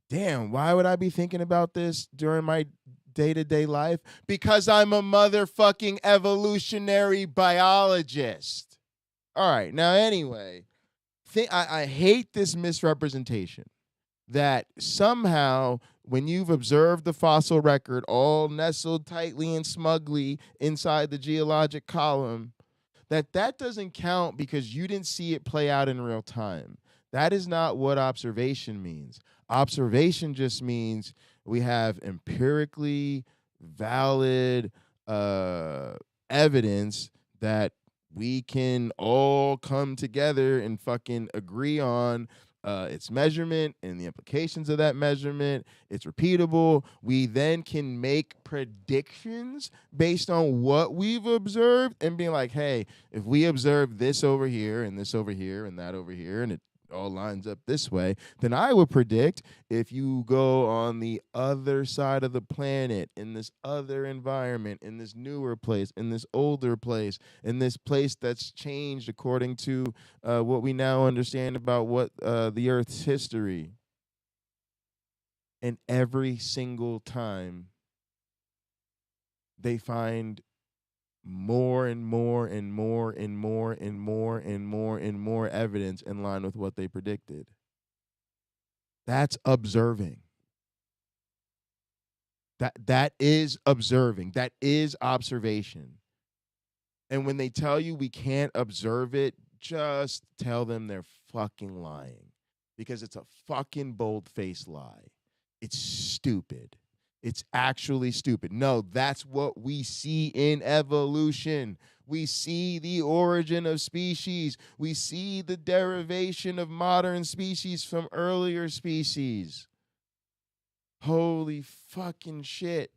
Damn, why would I be thinking about this during my day-to-day life? Because I'm a motherfucking evolutionary biologist. All right, now anyway, I hate this misrepresentation that somehow when you've observed the fossil record all nestled tightly and smugly inside the geologic column, that doesn't count because you didn't see it play out in real time. That is not what observation means. Observation just means we have empirically valid evidence that we can all come together and fucking agree on its measurement and the implications of that measurement. It's repeatable. We then can make predictions based on what we've observed and being like, hey, if we observe this over here and this over here and that over here, and it all lines up this way, then I would predict if you go on the other side of the planet, in this other environment, in this newer place, in this older place, in this place that's changed according to what we now understand about what the Earth's history. And every single time they find more and more and more and more and more and more and more evidence in line with what they predicted. That's observing. That is observing. That is observation. And when they tell you we can't observe it, just tell them they're fucking lying. Because it's a fucking bold-faced lie. It's stupid. It's actually stupid. No, that's what we see in evolution. We see the origin of species. We see the derivation of modern species from earlier species. Holy fucking shit.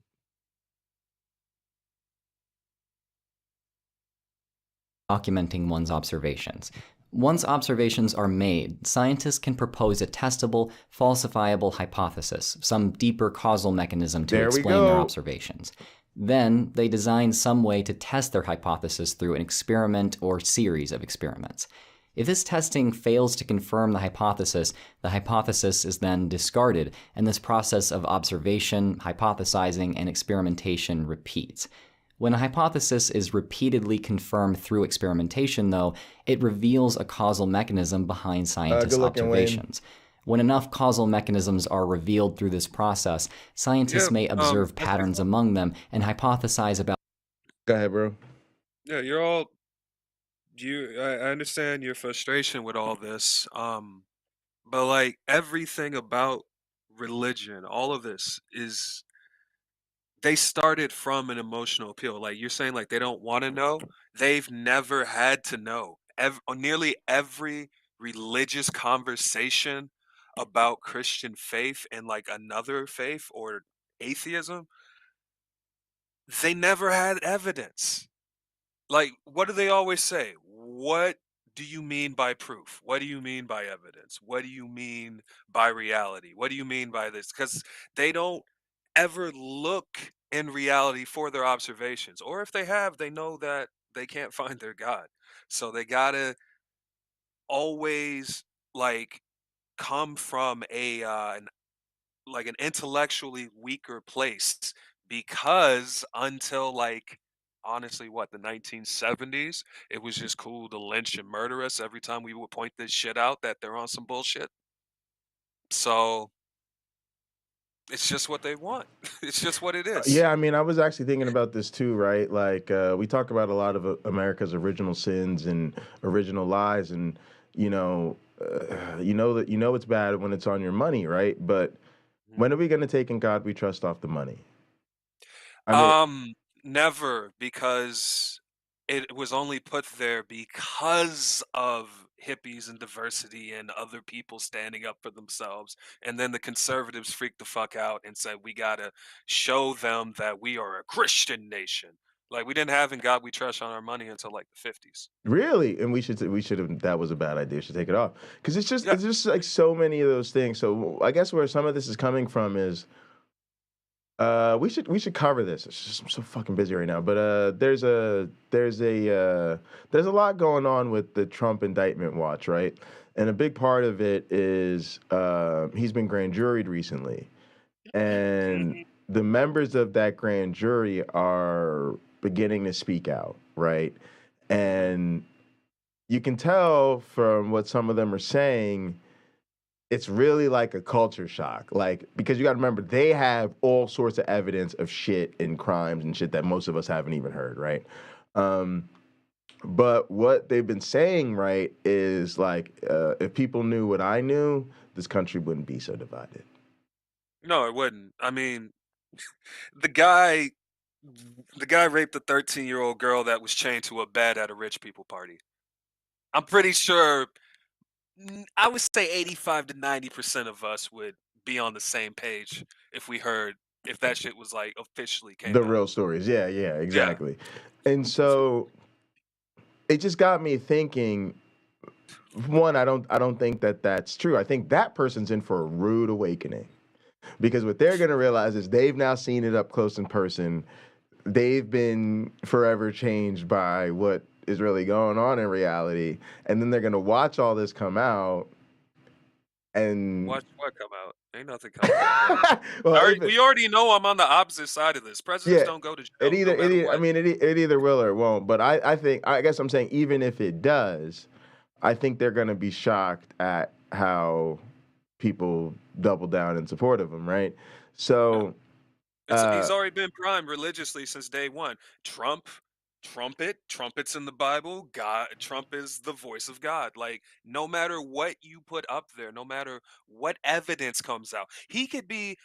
Documenting one's observations. Once observations are made, scientists can propose a testable, falsifiable hypothesis, some deeper causal mechanism to explain their observations. Then, they design some way to test their hypothesis through an experiment or series of experiments. If this testing fails to confirm the hypothesis is then discarded, and this process of observation, hypothesizing, and experimentation repeats. When a hypothesis is repeatedly confirmed through experimentation, though, it reveals a causal mechanism behind scientists' observations. When enough causal mechanisms are revealed through this process, scientists may observe patterns among them and hypothesize about... Go ahead, bro. Yeah, I understand your frustration with all this, but like everything about religion, all of this is... They started from an emotional appeal. Like you're saying, like they don't want to know. They've never had to know. Nearly every religious conversation about Christian faith and like another faith or atheism, they never had evidence. Like, what do they always say? What do you mean by proof? What do you mean by evidence? What do you mean by reality? What do you mean by this? Because they don't ever look in reality for their observations, or if they have, they know that they can't find their God, so they gotta always like come from an intellectually weaker place, because until like honestly the 1970s, it was just cool to lynch and murder us every time we would point this shit out that they're on some bullshit. So it's just what they want. It's just what it is. Yeah, I mean, I was actually thinking about this too, right? Like, we talk about a lot of America's original sins and original lies, and you know it's bad when it's on your money, right? But when are we going to take "In God We Trust" off the money? Never, because it was only put there because of hippies and diversity and other people standing up for themselves. And then the conservatives freaked the fuck out and said, we gotta show them that we are a Christian nation. Like, we didn't have "In God We Trust" on our money until like the 50s. Really? And we should have, that was a bad idea. We should take it off. Because it's just like so many of those things. So I guess where some of this is coming from is, we should cover this. It's just, I'm so fucking busy right now. But there's a lot going on with the Trump indictment watch, right? And a big part of it is he's been grand juried recently, and the members of that grand jury are beginning to speak out, right? And you can tell from what some of them are saying, it's really like a culture shock. Like, because you got to remember, they have all sorts of evidence of shit and crimes and shit that most of us haven't even heard, right? But what they've been saying, right, is like, if people knew what I knew, this country wouldn't be so divided. No, it wouldn't. I mean, the guy The guy raped a 13-year-old girl that was chained to a bed at a rich people party. I'm pretty sure, I would say 85 to 90% of us would be on the same page if that shit was like officially came The out. real stories. Yeah, Yeah. exactly. And so it just got me thinking. One, I don't think that that's true. I think that person's in for a rude awakening, because what they're gonna realize is they've now seen it up close in person. They've been forever changed by what is really going on in reality, and then they're gonna watch all this come out. And Watch what come out? Ain't nothing coming out. well, We already know I'm on the opposite side of this. Presidents don't go to jail no matter what. I mean, it either will or it won't. But I guess I'm saying even if it does, I think they're going to be shocked at how people double down in support of him, right? So He's already been primed religiously since day one. Trumpets in the Bible. Trump is the voice of God. Like, no matter what you put up there, no matter what evidence comes out, he could be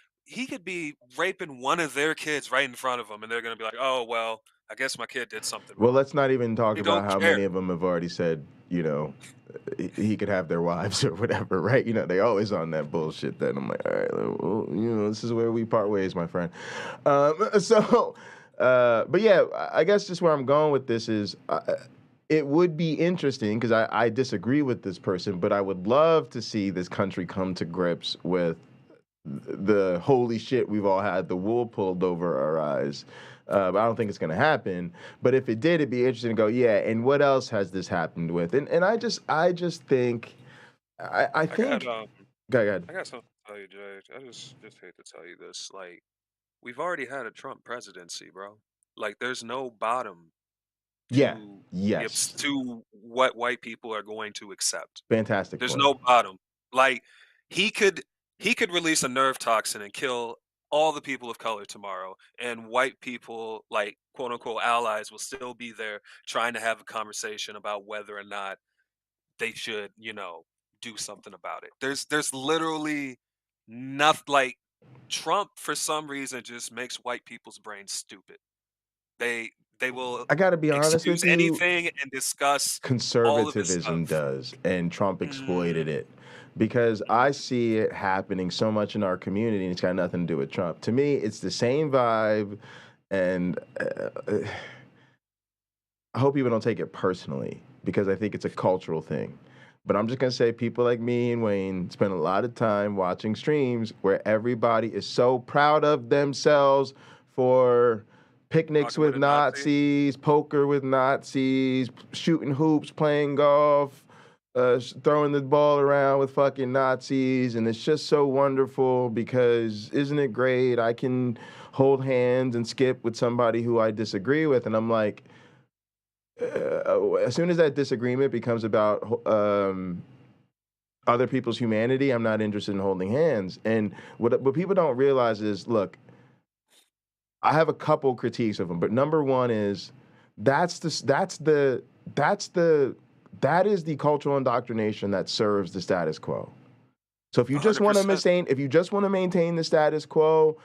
raping one of their kids right in front of them, and they're gonna be like, "Oh well, I guess my kid did something well, wrong." let's not even talk They about don't how care. many of them have already said, he could have their wives or whatever, right? They always on that bullshit. Then I'm like, all right, well, this is where we part ways, my friend. But yeah, I guess just where I'm going with this is, it would be interesting because I disagree with this person, but I would love to see this country come to grips with the holy shit we've all had the wool pulled over our eyes. But I don't think it's going to happen. But if it did, it'd be interesting to go, yeah, and what else has this happened with? And I just think, I think... Go ahead. I got something to tell you, Jay. I just hate to tell you this. Like, we've already had a Trump presidency, bro. Like, there's no bottom to what white people are going to accept. Fantastic. There's point. no bottom. Like, he could release a nerve toxin and kill all the people of color tomorrow, and white people, like quote unquote allies, will still be there trying to have a conversation about whether or not they should, do something about it. There's literally nothing. Like, Trump, for some reason, just makes white people's brains stupid. They will I gotta be honest with you, anything and discuss conservatism does, and Trump exploited it. Because I see it happening so much in our community, and it's got nothing to do with Trump. To me, it's the same vibe, and I hope people don't take it personally, because I think it's a cultural thing. But I'm just going to say people like me and Wayne spend a lot of time watching streams where everybody is so proud of themselves for picnics with Nazis, poker with Nazis, shooting hoops, playing golf, throwing the ball around with fucking Nazis. And it's just so wonderful because isn't it great? I can hold hands and skip with somebody who I disagree with. And I'm like, as soon as that disagreement becomes about other people's humanity, I'm not interested in holding hands. And what people don't realize is, look, I have a couple critiques of them, but number one is that is the cultural indoctrination that serves the status quo. So if you just want to maintain the status quo,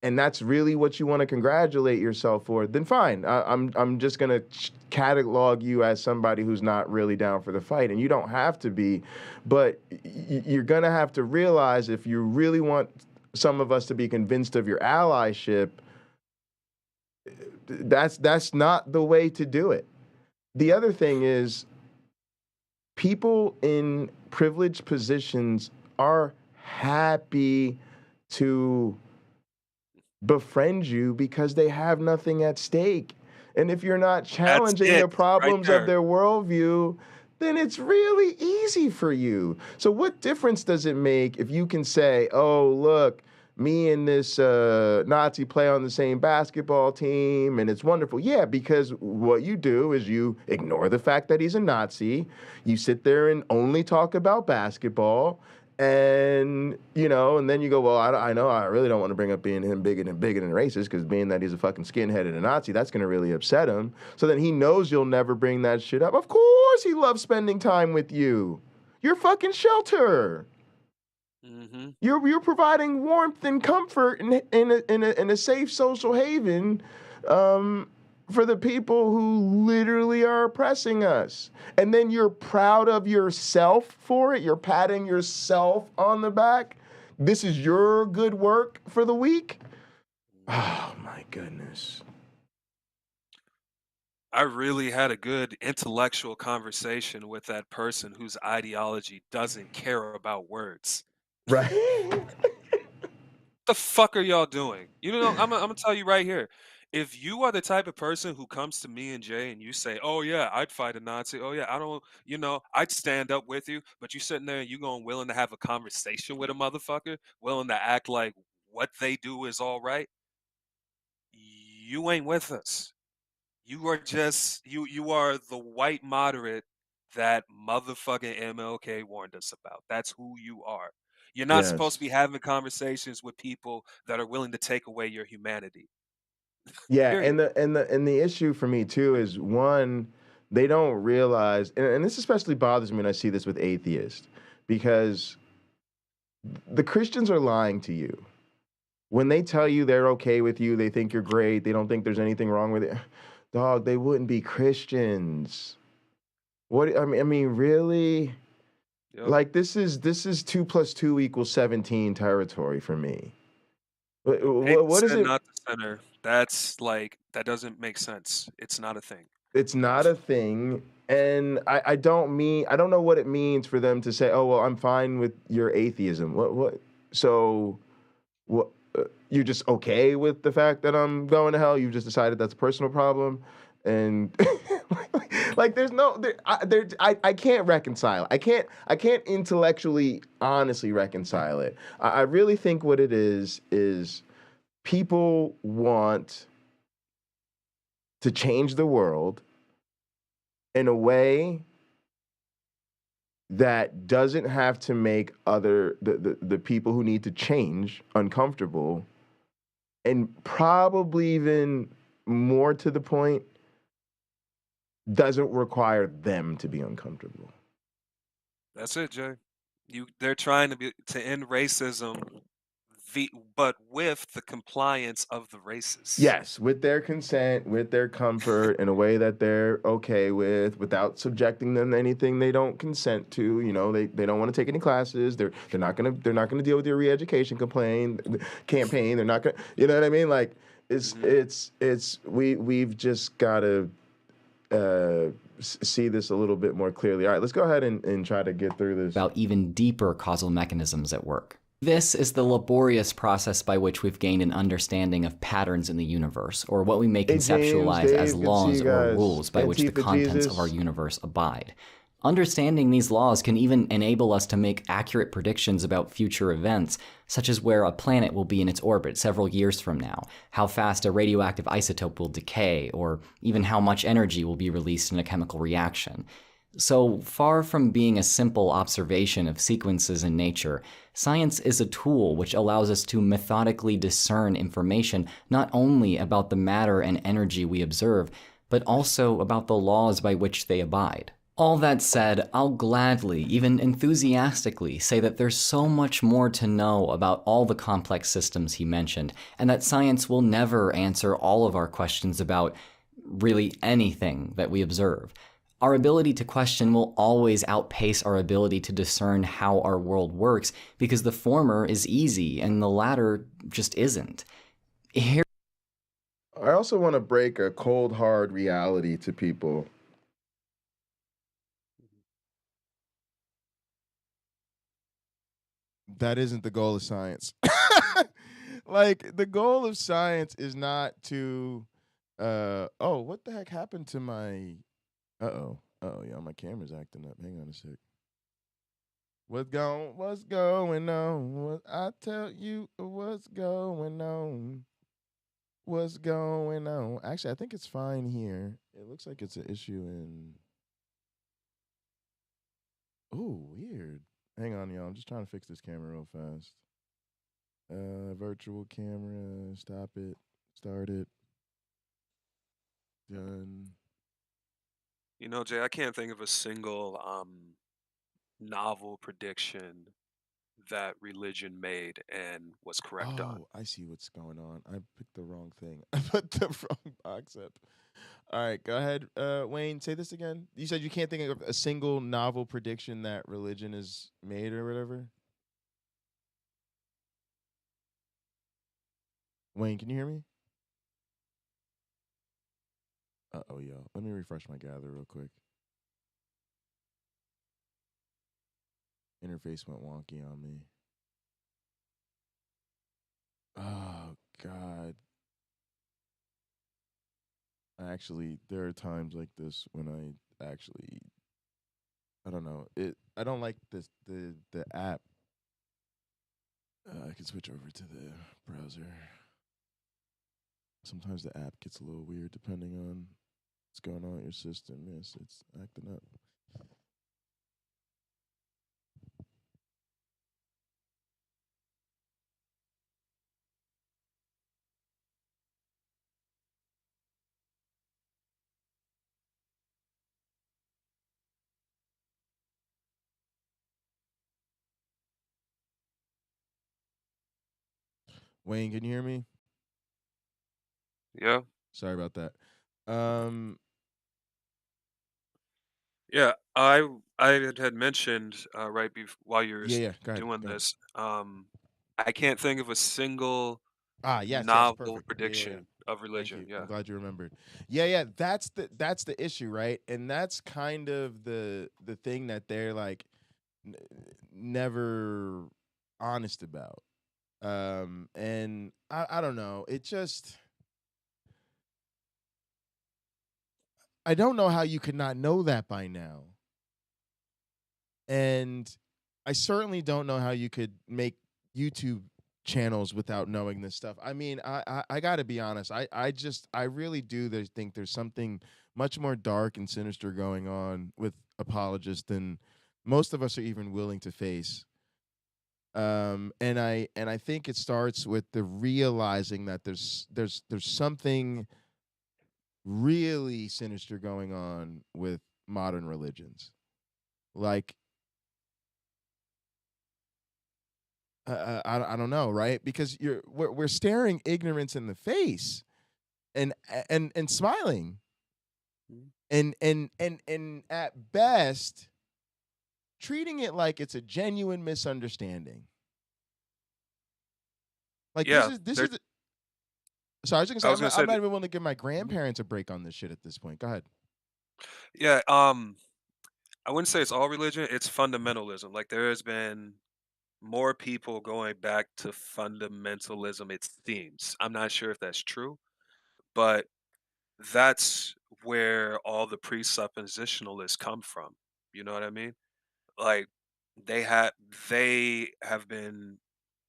and that's really what you want to congratulate yourself for, then fine. I'm just gonna catalog you as somebody who's not really down for the fight, and you don't have to be, but you're gonna have to realize if you really want some of us to be convinced of your allyship, that's not the way to do it. The other thing is, people in privileged positions are happy to befriend you because they have nothing at stake. And if you're not challenging the problems of their worldview, then it's really easy for you. So what difference does it make if you can say, oh, look, me and this Nazi play on the same basketball team, and it's wonderful. Yeah, because what you do is you ignore the fact that he's a Nazi. You sit there and only talk about basketball, and and then you go, well, I know I really don't want to bring up being him bigot and racist, because being that he's a fucking skinhead and a Nazi, that's going to really upset him. So then he knows you'll never bring that shit up. Of course he loves spending time with you. You're fucking shelter. Mm-hmm. You're providing warmth and comfort in a safe social haven for the people who literally are oppressing us. And then you're proud of yourself for it. You're patting yourself on the back. This is your good work for the week. Oh my goodness. I really had a good intellectual conversation with that person whose ideology doesn't care about words. Right. The fuck are y'all doing? You know, I'm gonna tell you right here. If you are the type of person who comes to me and Jay and you say, "Oh yeah, I'd fight a Nazi. Oh yeah, I don't, I'd stand up with you," but you sitting there and you going willing to have a conversation with a motherfucker, willing to act like what they do is all right, you ain't with us. You are just you are the white moderate that motherfucking MLK warned us about. That's who you are. You're not supposed to be Yes. having conversations with people that are willing to take away your humanity. Yeah, Period. and the issue for me too is one, they don't realize, and this especially bothers me when I see this with atheists, because the Christians are lying to you. When they tell you they're okay with you, they think you're great, they don't think there's anything wrong with it. Dog, they wouldn't be Christians. What I mean, really? Yep. Like this is 2 + 2 = 17 territory for me. What is 8% it? not the center. That's like that doesn't make sense. It's not a thing. It's not a thing. And I don't know what it means for them to say, oh, well, I'm fine with your atheism. So, what, you're just okay with the fact that I'm going to hell? You've just decided that's a personal problem? And like, there's no, I can't reconcile. I can't intellectually, honestly reconcile it. I really think what it is people want to change the world in a way that doesn't have to make the people who need to change uncomfortable, and probably even more to the point, doesn't require them to be uncomfortable. That's it, Jay. They're trying to end racism, but with the compliance of the racists. Yes, with their consent, with their comfort, in a way that they're okay with, without subjecting them to anything they don't consent to. You know, they don't want to take any classes. They're not gonna deal with your re-education campaign. They're not gonna, you know what I mean? Like we've just gotta see this a little bit more clearly. All right, let's go ahead and try to get through this. About even deeper causal mechanisms at work. This is the laborious process by which we've gained an understanding of patterns in the universe, or what we may conceptualize as laws or rules by which the contents of our universe abide. Understanding these laws can even enable us to make accurate predictions about future events, such as where a planet will be in its orbit several years from now, how fast a radioactive isotope will decay, or even how much energy will be released in a chemical reaction. So far from being a simple observation of sequences in nature, science is a tool which allows us to methodically discern information not only about the matter and energy we observe, but also about the laws by which they abide. All that said, I'll gladly, even enthusiastically, say that there's so much more to know about all the complex systems he mentioned, and that science will never answer all of our questions about really anything that we observe. Our ability to question will always outpace our ability to discern how our world works, because the former is easy and the latter just isn't. I also want to break a cold, hard reality to people. That isn't the goal of science. Like, the goal of science is not to, oh, what the heck happened to my, oh, yeah, my camera's acting up. Hang on a sec. What's going on? I tell you what's going on. What's going on? Actually, I think it's fine here. It looks like it's an issue in, oh, weird. Hang on, y'all. I'm just trying to fix this camera real fast. Virtual camera, stop it, start it, done. You know, Jay, I can't think of a single novel prediction that religion made and was correct on. Oh, I see what's going on. I picked the wrong thing. I put the wrong box up. All right, go ahead, Wayne. Say this again. You said you can't think of a single novel prediction that religion is made or whatever. Wayne, can you hear me? Oh, yo. Let me refresh my gather real quick. Interface went wonky on me. Oh, God. Actually, there are times like this when I don't know. I don't like this the app. I can switch over to the browser. Sometimes the app gets a little weird depending on what's going on with your system. Yes, it's acting up. Wayne, can you hear me? Yeah. Sorry about that. Yeah, I had mentioned right while you were Yeah. Go ahead. doing Go ahead. this. I can't think of a single Yes, novel perfect. Yeah. prediction of Thank religion. you. Yeah. I'm glad you remembered. Yeah. That's the issue, right? And that's kind of the thing that they're like never honest about. And I don't know. It just I don't know how you could not know that by now. And I certainly don't know how you could make YouTube channels without knowing this stuff. I mean, I got to be honest. I really do think there's something much more dark and sinister going on with apologists than most of us are even willing to face. And I think it starts with the realizing that there's something really sinister going on with modern religions. Like I don't know, right? Because we're staring ignorance in the face and smiling. And at best treating it like it's a genuine misunderstanding. Like Yeah. this is so I was just I was gonna gonna say I'm say not even willing to give my grandparents a break on this shit at this point. Go ahead. yeah. I wouldn't say it's all religion. It's fundamentalism. Like there has been more people going back to fundamentalism. It seems. I'm not sure if that's true, but that's where all the presuppositionalists come from. You know what I mean? Like they have been,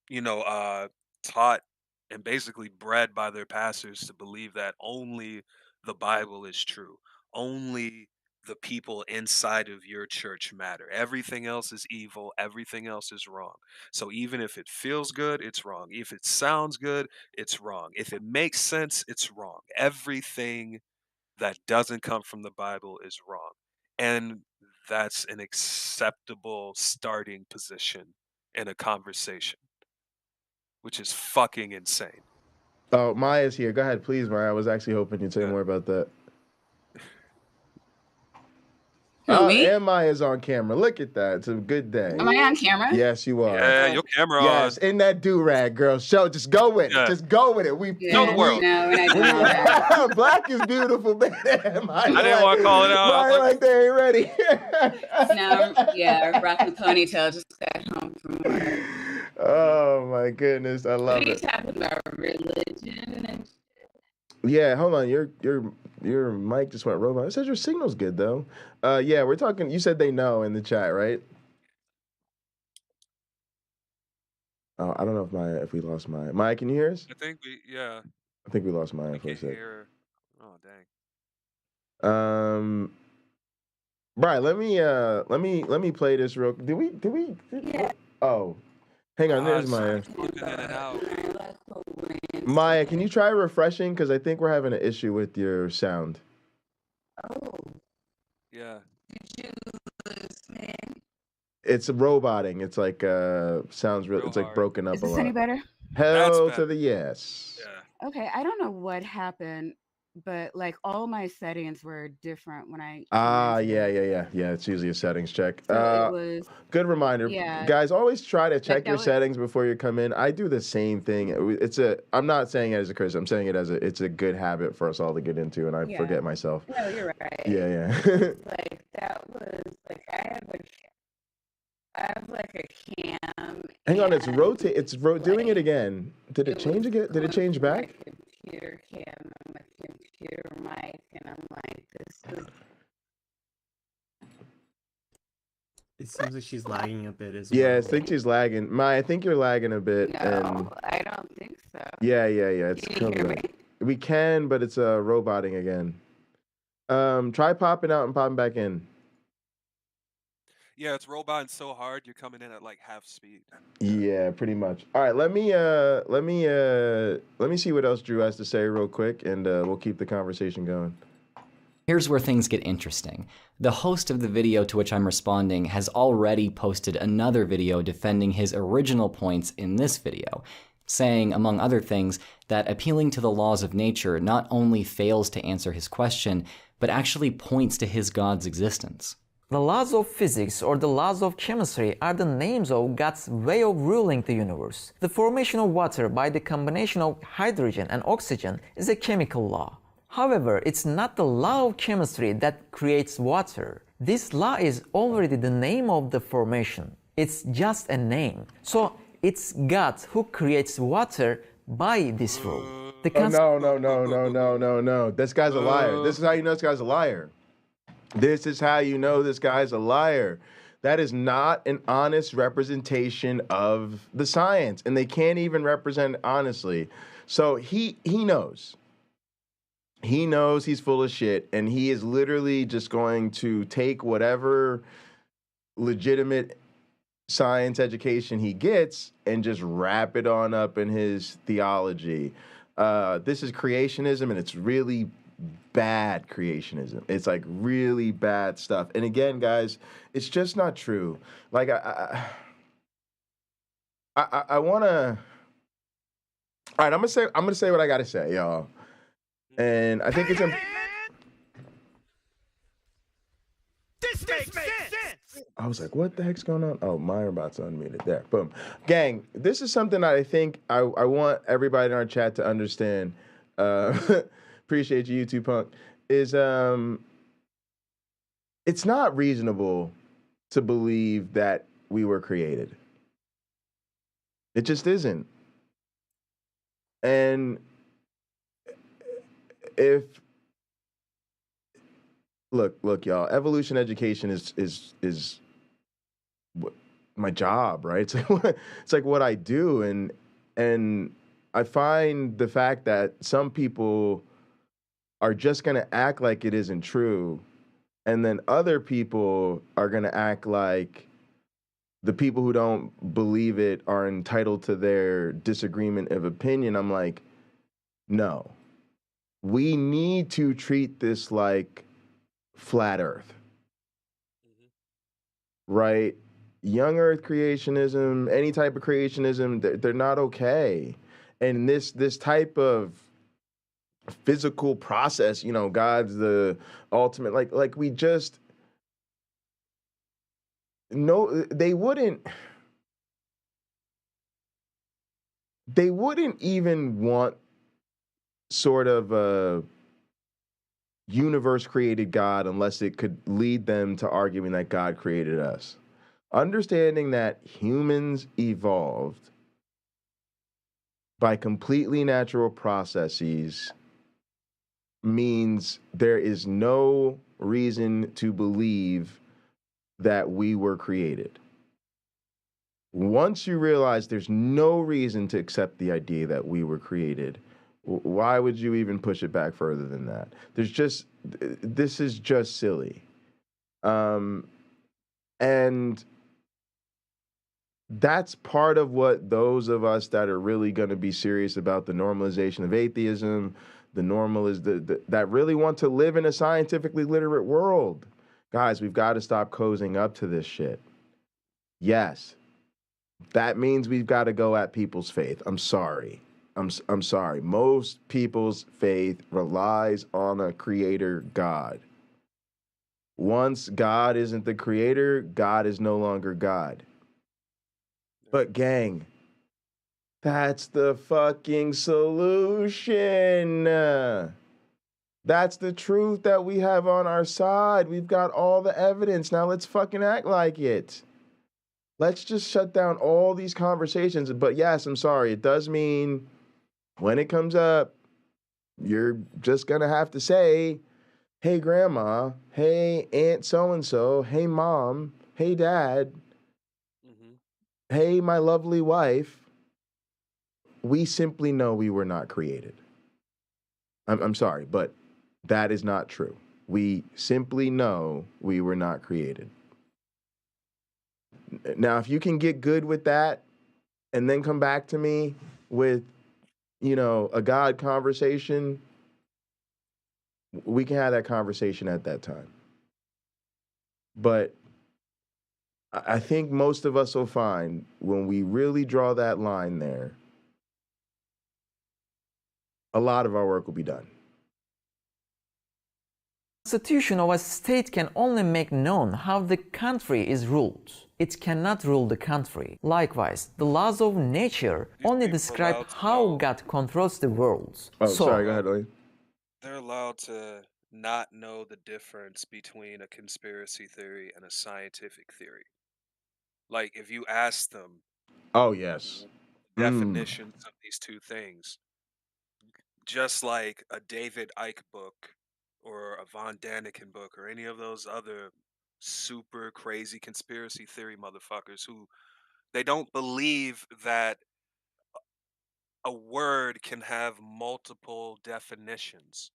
you know, taught and basically bred by their pastors to believe that only the Bible is true. Only the people inside of your church matter. Everything else is evil. Everything else is wrong. So even if it feels good, it's wrong. If it sounds good, it's wrong. If it makes sense, it's wrong. Everything that doesn't come from the Bible is wrong. And that's an acceptable starting position in a conversation, which is fucking insane. Oh, Maya's here. Go ahead, please, Maya. I was actually hoping you'd say Yeah. more about that. Who, me? And Maya's on camera. Look at that. It's a good day. Am I on camera? Yes, you are. Yeah, your camera Yes, on. in that do-rag, girl. Just go with it. Yeah. Just go with it. We Show the world. No, we're not doing that. Black is beautiful, man. I didn't want to call it out. Maya like they ain't ready. No, yeah, rocking the ponytail. Just got home from work. Oh my goodness, I love What are you it. talking about? Religion and Yeah, hold on. Your mic just went robot. It says your signal's good though. Yeah, we're talking. You said they know in the chat, right? Oh, I don't know if we lost Maya. Maya, can you hear us? I think I think we lost Maya we for a can sec. hear. Oh dang. Brian, let me play this real. Did we? yeah. Oh, hang on. There's It's Maya. flipping in and out. Maya, can you try refreshing? Because I think we're having an issue with your sound. Oh, Yeah. did you lose me? It's roboting. It's like sounds real. Real It's like hard. broken up Is a this any lot. better? That's Hell better. to the yes. Yeah. Okay, I don't know what happened, but like all my settings were different when I came Ah, into yeah, it. yeah, yeah, yeah. It's usually a settings check. So it was, Good reminder, yeah, guys. Always try to like check that your was, settings before you come in. I do the same thing. It's a. I'm not saying it as a curse. I'm saying it as a. It's a good habit for us all to get into, and I yeah. forget myself. No, you're right. Yeah, yeah. Like that was like I have like a cam. Hang on, it's and rotate. It's doing it like again. Did it it change was again? Did it going change through my back? computer cam and my computer mic, and I'm like, this is It seems like she's lagging a bit as Yeah, I well. think she's lagging. I think you're lagging a bit. And no, I don't think so. yeah, yeah, yeah. It's Can you hear coming. me? We can, but it's roboting again. Try popping out and popping back in. Yeah, it's roboting so hard you're coming in at like half speed. Yeah, pretty much. All right, let me see what else Drew has to say real quick, and we'll keep the conversation going. Here's where things get interesting. The host of the video to which I'm responding has already posted another video defending his original points in this video, saying, among other things, that appealing to the laws of nature not only fails to answer his question, but actually points to his God's existence. The laws of physics or the laws of chemistry are the names of God's way of ruling the universe. The formation of water by the combination of hydrogen and oxygen is a chemical law. However, it's not the law of chemistry that creates water. This law is already the name of the formation. It's just a name. So it's God who creates water by this rule. The No. This guy's a liar. This is how you know this guy's a liar. This is how you know this guy's a liar. That is not an honest representation of the science, and they can't even represent it honestly. So he knows. He knows he's full of shit, and he is literally just going to take whatever legitimate science education he gets and just wrap it on up in his theology. This is creationism, and it's really bad creationism. It's like really bad stuff. And again, guys, it's just not true. Like I want to. All right, I'm gonna say what I gotta say, y'all. And I think it's This makes sense. I was like, what the heck's going on? Oh, my robot's unmuted. There, boom. Gang, this is something that I think I want everybody in our chat to understand. Appreciate you, YouTube Punk. Is it's not reasonable to believe that we were created. It just isn't. And if look, y'all, evolution education is my job, right? It's like what I do, and I find the fact that some people are just gonna act like it isn't true, and then other people are gonna act like the people who don't believe it are entitled to their disagreement of opinion. I'm like, no. We need to treat this like flat Earth. Right? Young Earth creationism, any type of creationism, they're not okay. And this type of physical process, you know, God's the ultimate, like we just, no, they wouldn't even want sort of a universe created God unless it could lead them to arguing that God created us. Understanding that humans evolved by completely natural processes means there is no reason to believe that we were created. Once you realize there's no reason to accept the idea that we were created, why would you even push it back further than that? This is just silly. And that's part of what those of us that are really going to be serious about the normalization of atheism, that really want to live in a scientifically literate world. Guys, we've got to stop cozying up to this shit. yes, that means we've got to go at people's faith. I'm sorry. I'm sorry. Most people's faith relies on a creator God. Once God isn't the creator, God is no longer God. But gang, that's the fucking solution. That's the truth that we have on our side. We've got all the evidence. Now let's fucking act like it. Let's just shut down all these conversations. But yes, I'm sorry. It does mean when it comes up, you're just going to have to say, hey, grandma, hey, aunt so-and-so, hey, mom, hey, dad, hey, my lovely wife, we simply know we were not created. I'm sorry, but that is not true. We simply know we were not created. Now, if you can get good with that and then come back to me with, a God conversation, we can have that conversation at that time. But I think most of us will find when we really draw that line there, a lot of our work will be done. The Constitution of a state can only make known how the country is ruled. It cannot rule the country. Likewise, the laws of nature only describe how God controls the world. Oh, sorry, go ahead, Lee. They're allowed to not know the difference between a conspiracy theory and a scientific theory. Like, if you ask them, oh, yes, definitions of these two things, just like a David Icke book or a Von Daniken book or any of those other super crazy conspiracy theory motherfuckers who they don't believe that a word can have multiple definitions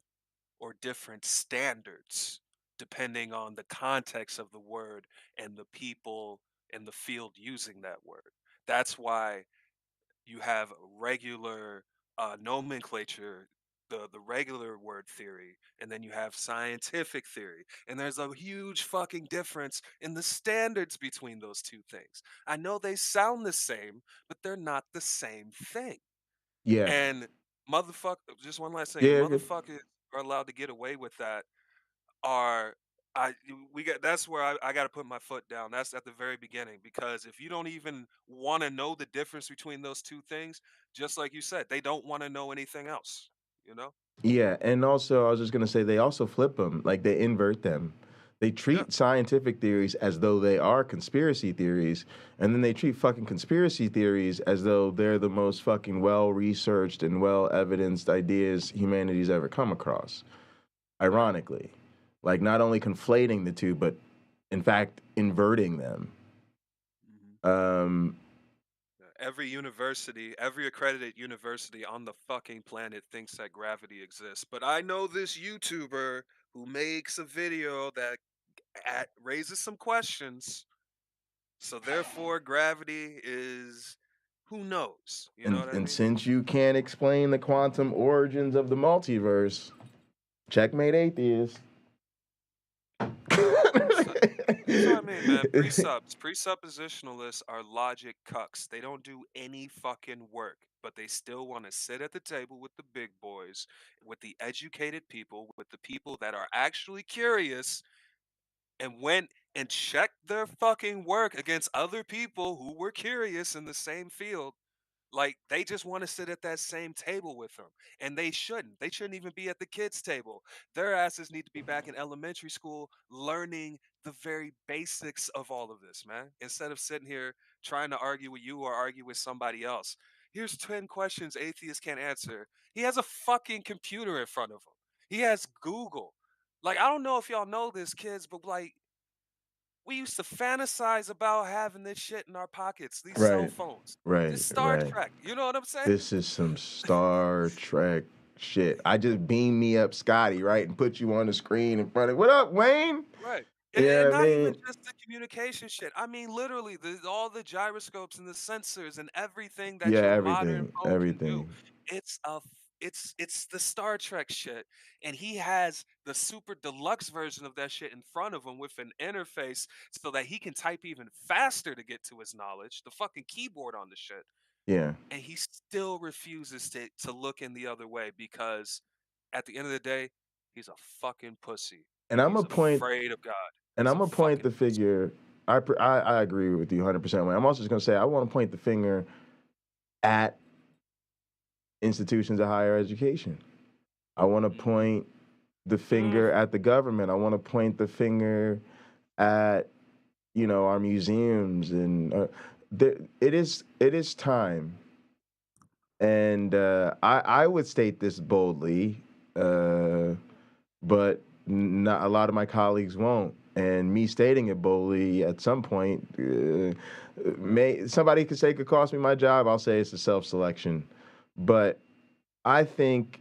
or different standards depending on the context of the word and the people in the field using that word. That's why you have regular nomenclature, the regular word theory, and then you have scientific theory. And there's a huge fucking difference in the standards between those two things. I know they sound the same, but they're not the same thing. Yeah. And motherfucker, just one last thing, Yeah, motherfuckers are allowed to get away with that. That's where I got to put my foot down. That's at the very beginning, because if you don't even want to know the difference between those two things, just like you said, they don't want to know anything else, you know? Yeah, and also I was just gonna say they also flip them, like they invert them. They treat scientific theories as though they are conspiracy theories, and then they treat fucking conspiracy theories as though they're the most fucking well-researched and well-evidenced ideas humanity's ever come across. Ironically, like not only conflating the two, but in fact inverting them. Every university, every accredited university on the fucking planet thinks that gravity exists. But I know this YouTuber who makes a video that raises some questions. So therefore, gravity is, who knows? You know what I mean? And since you can't explain the quantum origins of the multiverse, checkmate atheist. That's what I mean, man. Presuppositionalists are logic cucks. They don't do any fucking work, but they still want to sit at the table with the big boys, with the educated people, with the people that are actually curious, and went and checked their fucking work against other people who were curious in the same field. Like, they just want to sit at that same table with them. And they shouldn't. They shouldn't even be at the kids' table. Their asses need to be back in elementary school learning the very basics of all of this, man. Instead of sitting here trying to argue with you or argue with somebody else. Here's 10 questions atheists can't answer. He has a fucking computer in front of him. He has Google. Like, I don't know if y'all know this, kids, but like, we used to fantasize about having this shit in our pockets, these cell phones. This Star Trek. You know what I'm saying? This is some Star Trek shit. I just beam me up Scotty, right? And put you on the screen in front of, what up, Wayne? Right. Yeah, And not even just the communication shit. I mean, literally, all the gyroscopes and the sensors and everything that your modern phone can do. It's a it's the Star Trek shit, and he has the super deluxe version of that shit in front of him with an interface so that he can type even faster to get to his knowledge. The fucking keyboard on the shit, Yeah. and he still refuses to look in the other way because, at the end of the day, he's a fucking pussy. And I'm He's a point, afraid of God. and He's I'm a gonna point fucking the pussy. figure. I agree with you 100%. I'm also just gonna say I want to point the finger at institutions of higher education. I want to point the finger at the government. I want to point the finger at our museums, and it is time. And I would state this boldly, but not a lot of my colleagues won't. And me stating it boldly at some point, somebody could cost me my job. I'll say it's a self-selection, but I think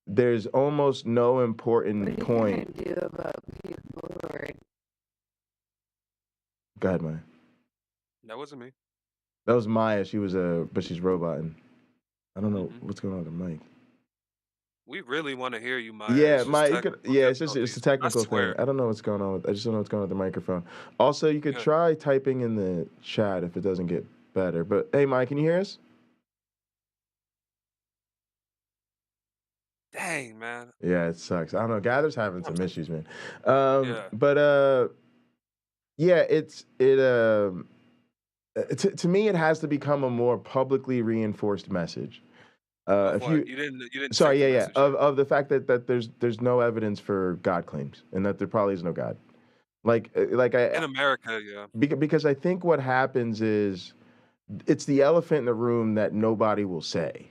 there's almost no important point. Do about people who are Go ahead, Maya. That wasn't me. That was Maya. She was but she's roboting. I don't know what's going on with the mic. We really want to hear you, Maya. Yeah, It's just Maya. It's a difficulties. technical I swear. thing. I don't know what's going on I just don't know what's going on with the microphone. Also, you could Yeah. try typing in the chat if it doesn't get better. But hey, Maya, can you hear us? Dang, man. Yeah, it sucks. I don't know. Gather's having some issues, man. Yeah. But yeah, to me, it has to become a more publicly reinforced message. Of If what? You didn't sorry, take the yeah, message. of the fact that there's no evidence for God claims and that there probably is no God. Like In America, yeah. because I think what happens is it's the elephant in the room that nobody will say.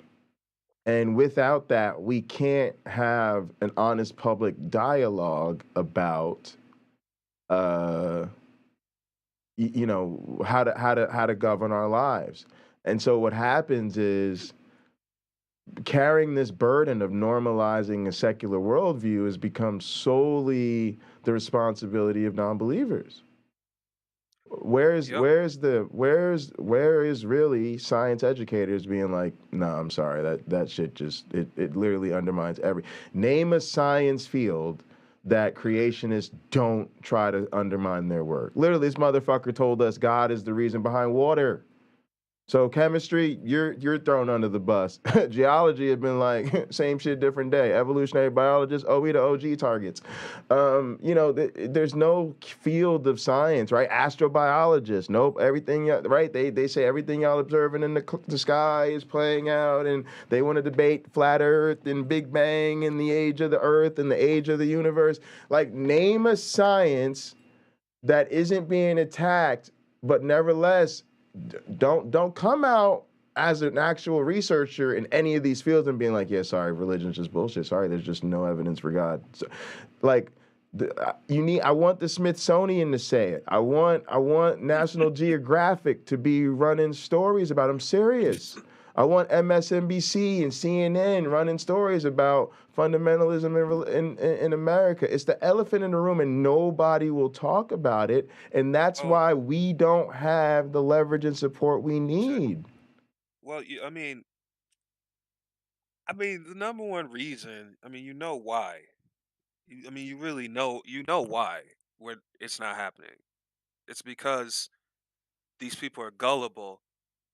And without that, we can't have an honest public dialogue about how to govern our lives. And so what happens is carrying this burden of normalizing a secular worldview has become solely the responsibility of non-believers. Where is really science educators being like, no, I'm sorry, that shit just it literally undermines name a science field that creationists don't try to undermine their work. Literally, this motherfucker told us God is the reason behind water. So chemistry, you're thrown under the bus. Geology had been like same shit, different day. Evolutionary biologists, we the OG targets. There's no field of science, right? Astrobiologists, nope. Everything, right? They say everything y'all observing in the sky is playing out, and they want to debate flat Earth and Big Bang and the age of the Earth and the age of the universe. Like, name a science that isn't being attacked, but nevertheless. Don't come out as an actual researcher in any of these fields and being like, yeah, sorry, religion's just bullshit. Sorry, there's just no evidence for God. So, I want the Smithsonian to say it. I want National Geographic to be running stories about. I'm serious. I want MSNBC and CNN running stories about fundamentalism in America. It's the elephant in the room, and nobody will talk about it. And that's why we don't have the leverage and support we need. Well, I mean, the number one reason, you know why. You really know why it's not happening. It's because these people are gullible.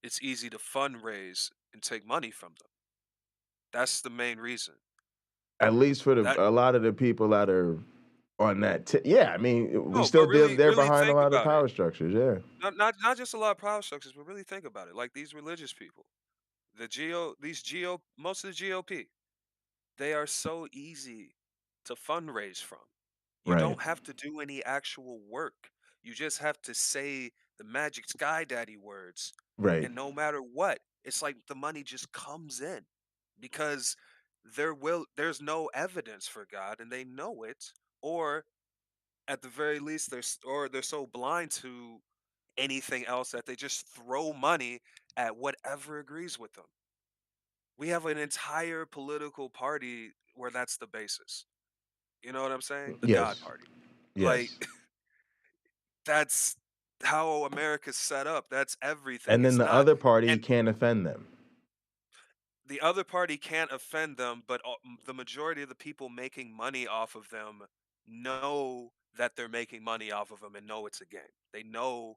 It's easy to fundraise and take money from them. That's the main reason. At least for a lot of the people that are on that. We still they're behind a lot of power structures. Yeah. Not just a lot of power structures, but really think about it. Like these religious people, most of the GOP, they are so easy to fundraise from. You Right. don't have to do any actual work. You just have to say the magic sky daddy words. Right. And no matter what, it's like the money just comes in because there's no evidence for God and they know it, or at the very least they're so blind to anything else that they just throw money at whatever agrees with them. We have an entire political party where that's the basis. You know what I'm saying? The Yes. God Party. Yes. Like that's how America's set up. That's everything. And then It's the not, other party and can't offend them. the other party can't offend them, but the majority of the people making money off of them know that they're making money off of them and know it's a game. They know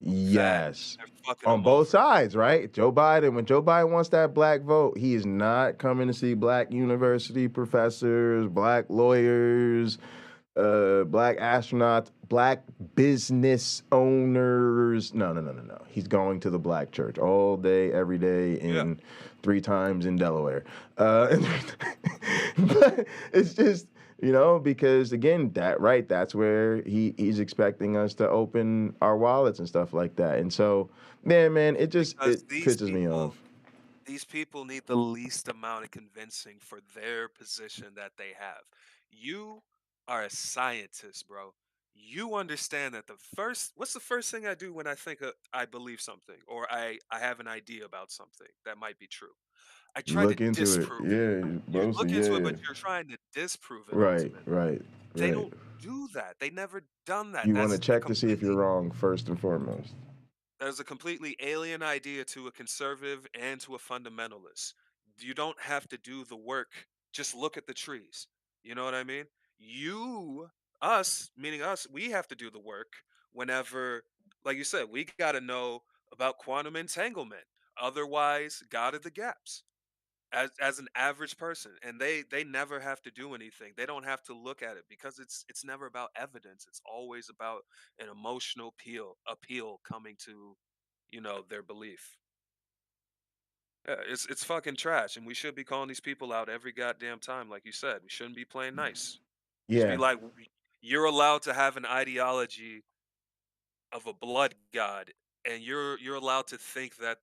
that Yes. they're fucking On them both over. sides, right? When Joe Biden wants that black vote, he is not coming to see black university professors, black lawyers, black astronauts, black business owners. No. He's going to the black church all day, every day, and 3 times in Delaware. But it's just, because again, that's where he's expecting us to open our wallets and stuff like that. And so, man, it pisses me off. These people need the least amount of convincing for their position that they have. You are a scientist, bro. You understand that what's the first thing I do when I believe something or I have an idea about something that might be true? I try to Look into it. disprove it. Yeah, You mostly, look into it, yeah. but you're trying to disprove it Right. ultimately. They don't do that. They never done that. You want to check to see if you're wrong first and foremost. That is a completely alien idea to a conservative and to a fundamentalist. You don't have to do the work. Just look at the trees. You know what I mean? Meaning us, we have to do the work whenever, like you said, we got to know about quantum entanglement. Otherwise, God of the gaps as an average person, and they never have to do anything. They don't have to look at it because it's never about evidence. It's always about an emotional appeal coming to their belief. Yeah, it's fucking trash, and we should be calling these people out every goddamn time. Like you said, we shouldn't be playing nice. Just be Yeah. like, you're allowed to have an ideology of a blood god, and you're allowed to think that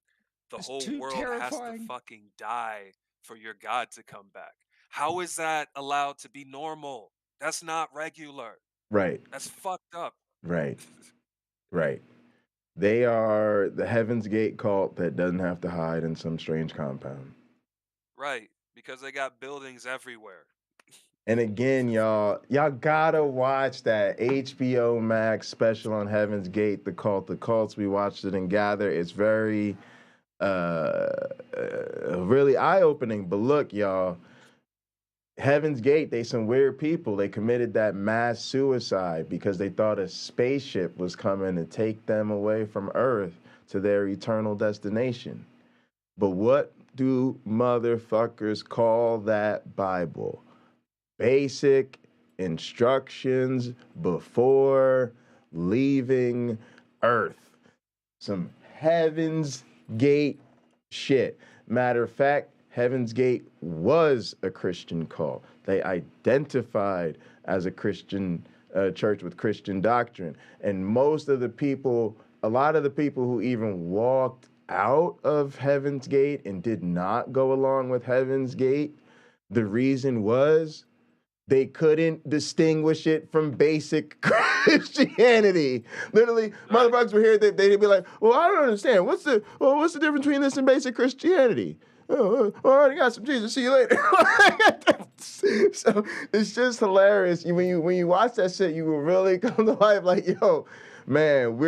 the whole world has to fucking die for your god to come back. How is that allowed to be normal? That's not regular. Right. That's fucked up. Right. Right. They are the Heaven's Gate cult that doesn't have to hide in some strange compound. Right, because they got buildings everywhere. And again, y'all gotta watch that HBO Max special on Heaven's Gate, The Cult, The Cults. We watched it and Gather. It's very, really eye-opening. But look, y'all, Heaven's Gate, they some weird people. They committed that mass suicide because they thought a spaceship was coming to take them away from Earth to their eternal destination. But what do motherfuckers call that Bible? Basic instructions before leaving Earth. Some Heaven's Gate shit. Matter of fact, Heaven's Gate was a Christian cult. They identified as a Christian church with Christian doctrine. And a lot of the people who even walked out of Heaven's Gate and did not go along with Heaven's Gate, the reason was they couldn't distinguish it from basic Christianity. Literally, motherfuckers were here, they'd be like, well, I don't understand. What's the difference between this and basic Christianity? Oh, I already got some Jesus. See you later. So it's just hilarious. When you watch that shit, you will really come to life like, yo, man,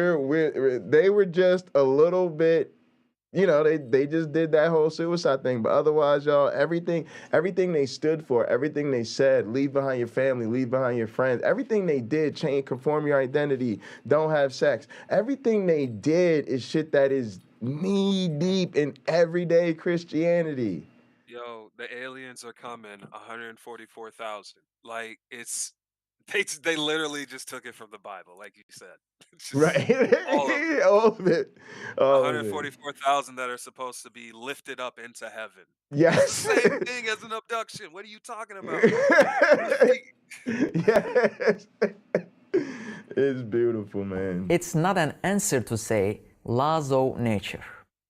they were just a little bit, they just did that whole suicide thing. But otherwise, y'all, everything they stood for, everything they said, leave behind your family, leave behind your friends, everything they did, change, conform your identity, don't have sex. Everything they did is shit that is knee deep in everyday Christianity. Yo, the aliens are coming, 144,000. Like, they literally just took it from the Bible, like you said. Right. All of it. 144,000 that are supposed to be lifted up into heaven. Yes. It's the same thing as an abduction. What are you talking about? Yes. It's beautiful, man. It's not an answer to say laws of nature.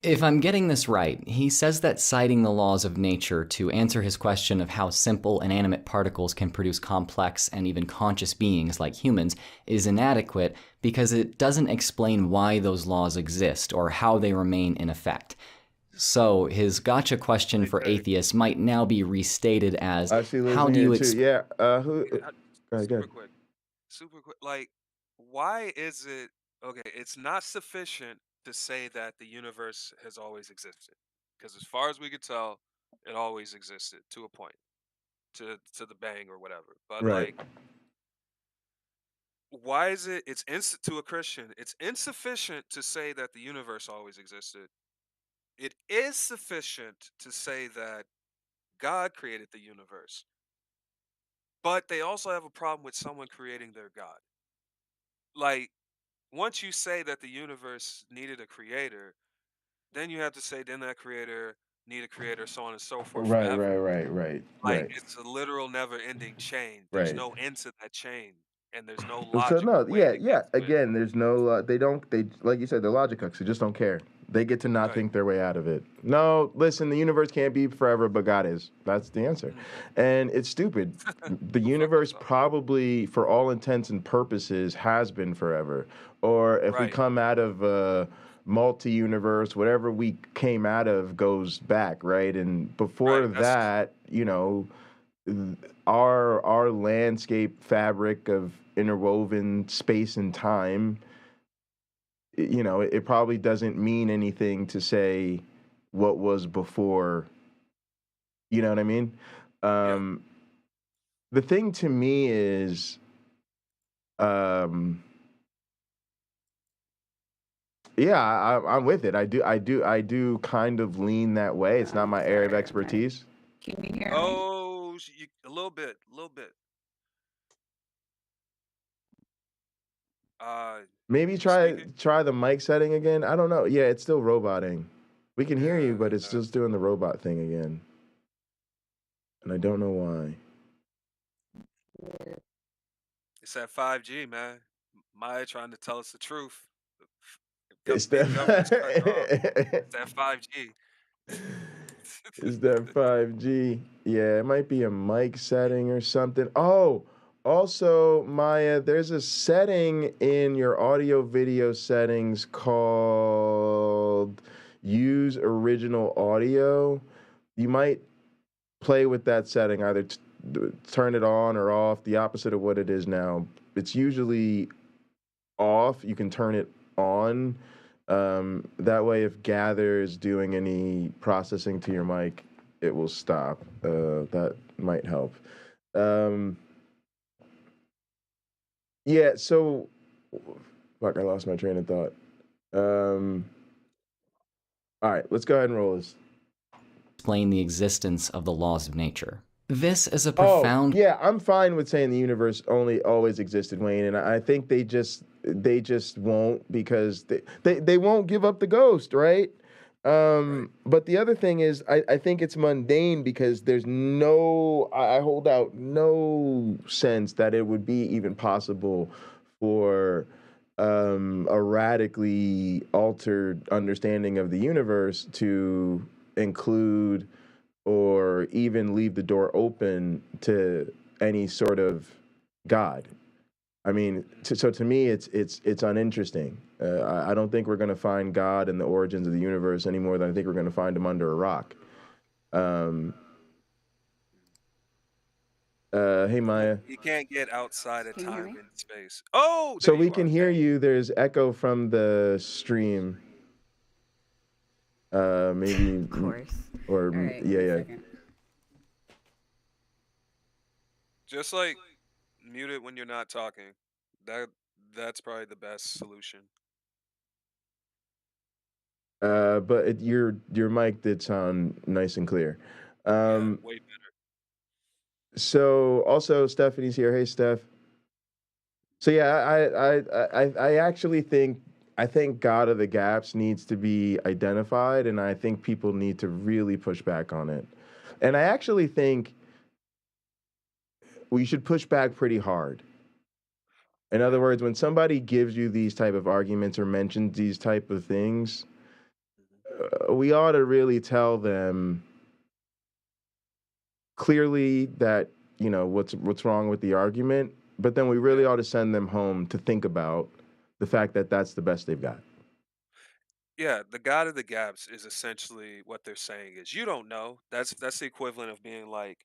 If I'm getting this right, he says that citing the laws of nature to answer his question of how simple inanimate particles can produce complex and even conscious beings like humans is inadequate because it doesn't explain why those laws exist or how they remain in effect. So his gotcha question for atheists might now be restated as, how do you explain... Super quick. Like, why is it... Okay, it's not sufficient to say that the universe has always existed. Because as far as we could tell, It always existed to a point, to the bang or whatever. But Right. like, why is it? To a Christian, it's insufficient to say that the universe always existed. It is sufficient to say that God created the universe. But they also have a problem with someone creating their God. Like, once you say that the universe needed a creator, then you have to say, then that creator need a creator, so on and so forth Right, forever. right, right, right, Like, right, it's a literal never-ending chain. There's right. no end to that chain, and there's no So no, logical way yeah, to yeah. get to it. Again, there's no. They like you said, they're logic hooks. They just don't care. They get to not Right. think their way out of it. No, listen, the universe can't be forever, but God is. That's the answer, Mhm. and it's stupid. The Go fuck universe yourself. probably, for all intents and purposes, has been forever. Or if we Right. come out of multi-universe, whatever we came out of goes back, right? And before Right. That's that, our landscape fabric of interwoven space and time, it probably doesn't mean anything to say what was before. You know what I mean? yeah. Um, the thing to me is, um, yeah, I'm with it. I do kind of lean that way. It's not my area of Sorry, expertise. can you hear me? Oh, a little bit, a little bit. Maybe You speaking? try the mic setting again. I don't know. Yeah, it's still roboting. We can hear you, Yeah. but it's just doing the robot thing again. And I don't know why. It's that 5G, man. Maya trying to tell us the truth. It's Big government's cutting her off. that It's that 5G. it's that 5G. Yeah, it might be a mic setting or something. Oh, also, Maya, there's a setting in your audio video settings called use original audio. You might play with that setting, either turn it on or off, the opposite of what it is now. It's usually off. You can turn it on. That way, if Gather is doing any processing to your mic, it will stop. That might help. Um, yeah, so, fuck, I lost my train of thought. All right, let's go ahead and roll this. Explain the existence of the laws of nature. This is a Oh, profound yeah, I'm fine with saying the universe only always existed, Wayne, and I think they just won't, because they won't give up the ghost, right? Right. But the other thing is, I think it's mundane, because there's I hold out no sense that it would be even possible for a radically altered understanding of the universe to include or even leave the door open to any sort of God. I mean, so to me, it's uninteresting. I don't think we're going to find God in the origins of the universe any more than I think we're going to find him under a rock. Hey, Maya. You can't get outside of Can you hear time me? and space. Oh, So there we you can are. hear Dang. you. There's echo from the stream. Maybe, Of course. or All right, yeah, one yeah. second. Just like mute it when you're not talking. That's probably the best solution. But your mic did sound nice and clear. Yeah, Um, way better. so also Stephanie's here. Hey, Steph. So yeah, I actually think God of the Gaps needs to be identified, and I think people need to really push back on it. And I actually think we should push back pretty hard. In other Yeah. words, when somebody gives you these type of arguments or mentions these type of things, we ought to really tell them clearly that what's wrong with the argument, but then we really Yeah. ought to send them home to think about the fact that that's the best they've got. Yeah, the God of the gaps is essentially what they're saying is you don't know. That's the equivalent of being like,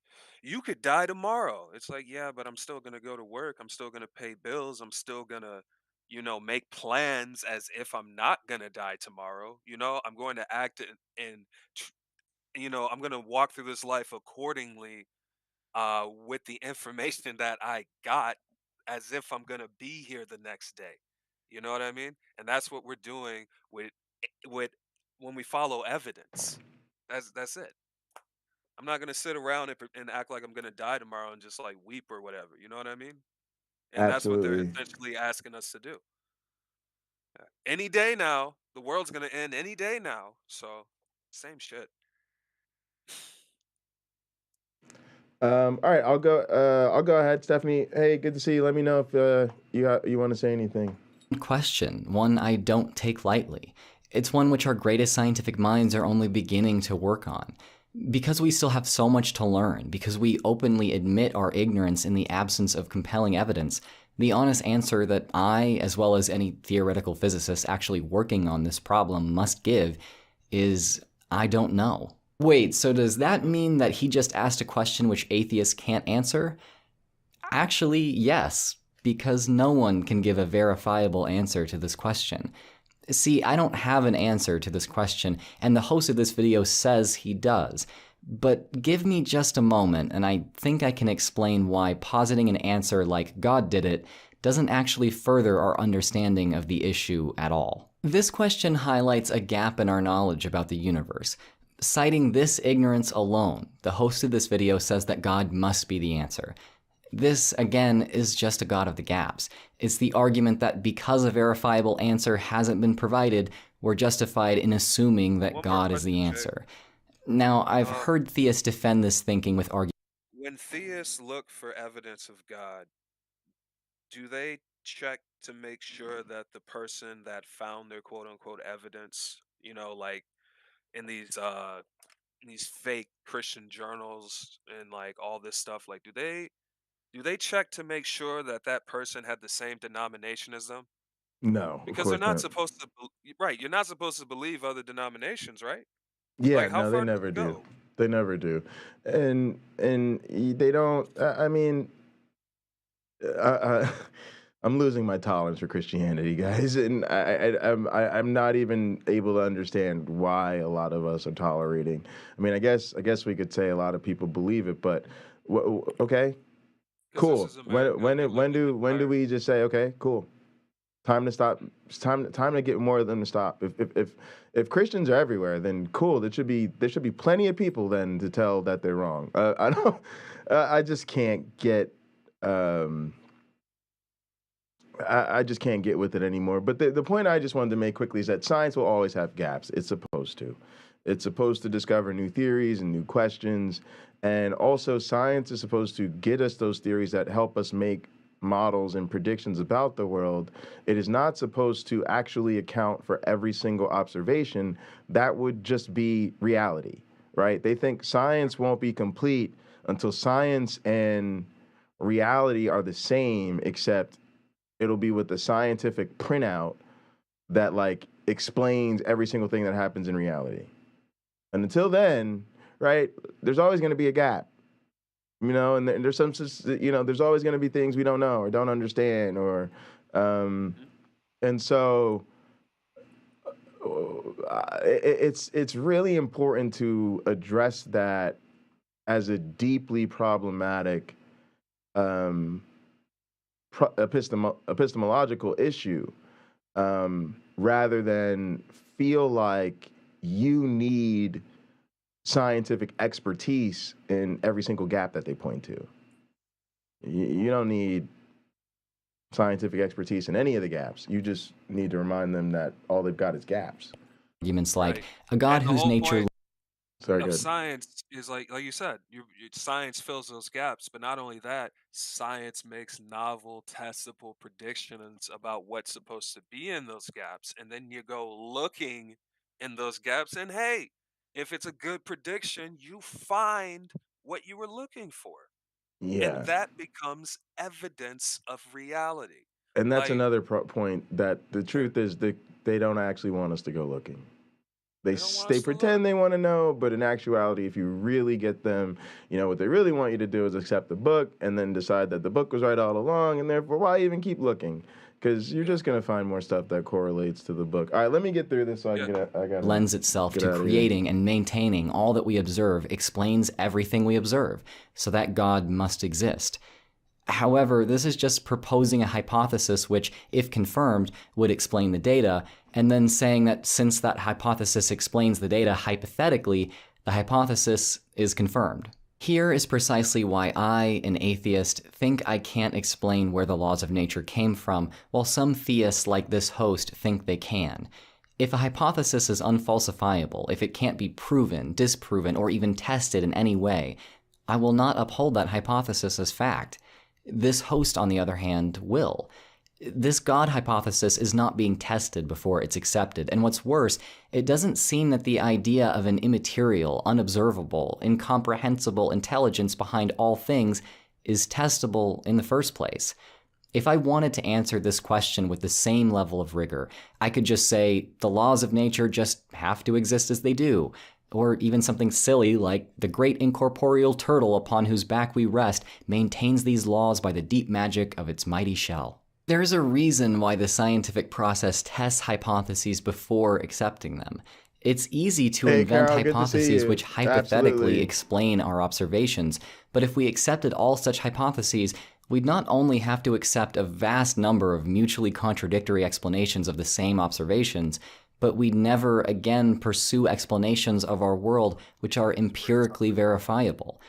you could die tomorrow. It's like, yeah, but I'm still gonna go to work. I'm still gonna pay bills. I'm still gonna, make plans as if I'm not gonna die tomorrow. I'm going to act in I'm gonna walk through this life accordingly, with the information that I got, as if I'm gonna be here the next day. You know what I mean? And that's what we're doing with when we follow evidence. That's it. I'm not gonna sit around and act like I'm gonna die tomorrow and just like weep or whatever. You know what I mean? And that's what they're Absolutely. essentially asking us to do. Any day now, the world's gonna end any day now. So, same shit. All right, I'll go. I'll go ahead, Stephanie. Hey, good to see you. Let me know if you want to say anything. Question, one I don't take lightly. It's one which our greatest scientific minds are only beginning to work on. Because we still have so much to learn, because we openly admit our ignorance in the absence of compelling evidence, the honest answer that I, as well as any theoretical physicist actually working on this problem, must give is, I don't know. Wait, so does that mean that he just asked a question which atheists can't answer? Actually, yes, because no one can give a verifiable answer to this question. See, I don't have an answer to this question, and the host of this video says he does. But give me just a moment, and I think I can explain why positing an answer like God did it doesn't actually further our understanding of the issue at all. This question highlights a gap in our knowledge about the universe. Citing this ignorance alone, the host of this video says that God must be the answer. This, again, is just a God of the gaps. It's the argument that because a verifiable answer hasn't been provided, we're justified in assuming that God is the answer. Now, I've heard theists defend this thinking with arguments. When theists look for evidence of God, do they check to make sure that the person that found their quote unquote evidence, like in these fake Christian journals and like all this stuff, like do they check to make sure that that person had the same denomination as them? No, of Because they're course not not. supposed to, right? You're not supposed to believe other denominations, right? Yeah, Like, how no, they far does never it do. go? They never do, and they don't. I mean, I, I'm losing my tolerance for Christianity, guys, and I'm not even able to understand why a lot of us are tolerating. I mean, I guess we could say a lot of people believe it, but okay, 'Cause this cool. is America. We live in the When do we just say okay, cool? Time to stop. It's time to get more of them to stop. If Christians are everywhere, then cool. There should be plenty of people then to tell that they're wrong. I don't. I just can't get. I just can't get with it anymore. But the point I just wanted to make quickly is that science will always have gaps. It's supposed to. It's supposed to discover new theories and new questions. And also, science is supposed to get us those theories that help us make models and predictions about the world. It is not supposed to actually account for every single observation. That would just be reality, right? They think science won't be complete until science and reality are the same, except it'll be with the scientific printout that like explains every single thing that happens in reality. And until then, right, there's always going to be a gap, and there's there's always going to be things we don't know or don't understand, or, and so it's really important to address that as a deeply problematic epistemological issue, rather than feel like you need scientific expertise in every single gap that they point to. You don't need scientific expertise in any of the gaps. You just need to remind them that all they've got is gaps. Arguments like a God whose nature. Sorry, good. Science is like you said, science fills those gaps, but not only that, science makes novel, testable predictions about what's supposed to be in those gaps, and then you go looking in those gaps, and hey, if it's a good prediction, you find what you were looking for, Yeah. and that becomes evidence of reality. And that's Like, another point, that the truth is that they don't actually want us to go looking. They pretend they want to know, but in actuality, if you really get them, what they really want you to do is accept the book and then decide that the book was right all along, and therefore, why even keep looking? because you're just gonna find more stuff that correlates to the book. All right, let me get through this so I can get. I got lends itself get to out of here. creating and maintaining all that we observe explains everything we observe, so that God must exist. However, this is just proposing a hypothesis which, if confirmed, would explain the data, and then saying that since that hypothesis explains the data hypothetically, the hypothesis is confirmed. Here is precisely why I, an atheist, think I can't explain where the laws of nature came from, while some theists like this host think they can. If a hypothesis is unfalsifiable, if it can't be proven, disproven, or even tested in any way, I will not uphold that hypothesis as fact. This host, on the other hand, will. This God hypothesis is not being tested before it's accepted, and what's worse, it doesn't seem that the idea of an immaterial, unobservable, incomprehensible intelligence behind all things is testable in the first place. If I wanted to answer this question with the same level of rigor, I could just say the laws of nature just have to exist as they do, or even something silly like the great incorporeal turtle upon whose back we rest maintains these laws by the deep magic of its mighty shell. There's a reason why the scientific process tests hypotheses before accepting them. It's easy to invent Carol, good to see hypotheses you. which hypothetically Absolutely. explain our observations, but if we accepted all such hypotheses, we'd not only have to accept a vast number of mutually contradictory explanations of the same observations, but we'd never again pursue explanations of our world which are empirically verifiable.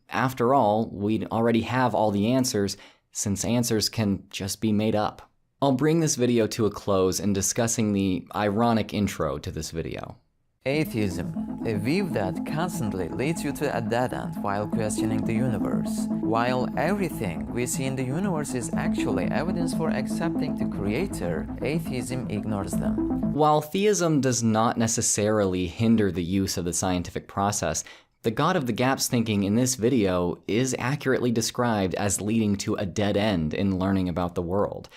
After all, we'd already have all the answers, since answers can just be made up. I'll bring this video to a close in discussing the ironic intro to this video. Atheism, a view that constantly leads you to a dead end while questioning the universe. While everything we see in the universe is actually evidence for accepting the Creator, atheism ignores them. While theism does not necessarily hinder the use of the scientific process, the God of the Gaps thinking in this video is accurately described as leading to a dead end in learning about the world.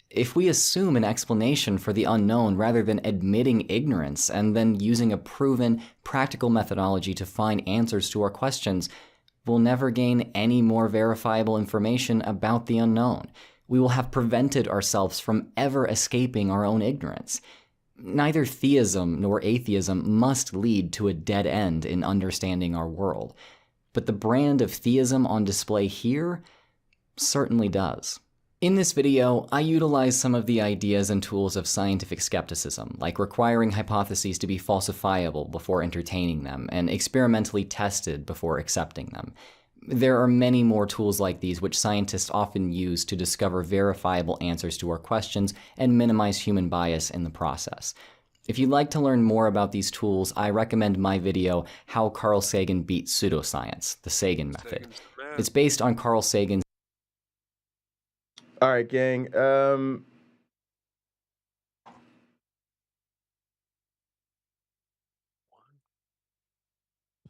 If we assume an explanation for the unknown rather than admitting ignorance and then using a proven, practical methodology to find answers to our questions, we'll never gain any more verifiable information about the unknown. We will have prevented ourselves from ever escaping our own ignorance. Neither theism nor atheism must lead to a dead end in understanding our world, but the brand of theism on display here certainly does. In this video, I utilize some of the ideas and tools of scientific skepticism, like requiring hypotheses to be falsifiable before entertaining them, and experimentally tested before accepting them. There are many more tools like these which scientists often use to discover verifiable answers to our questions and minimize human bias in the process. If you'd like to learn more about these tools, I recommend my video, How Carl Sagan Beat Pseudoscience, the Sagan Method. It's based on Carl Sagan's. All right, gang.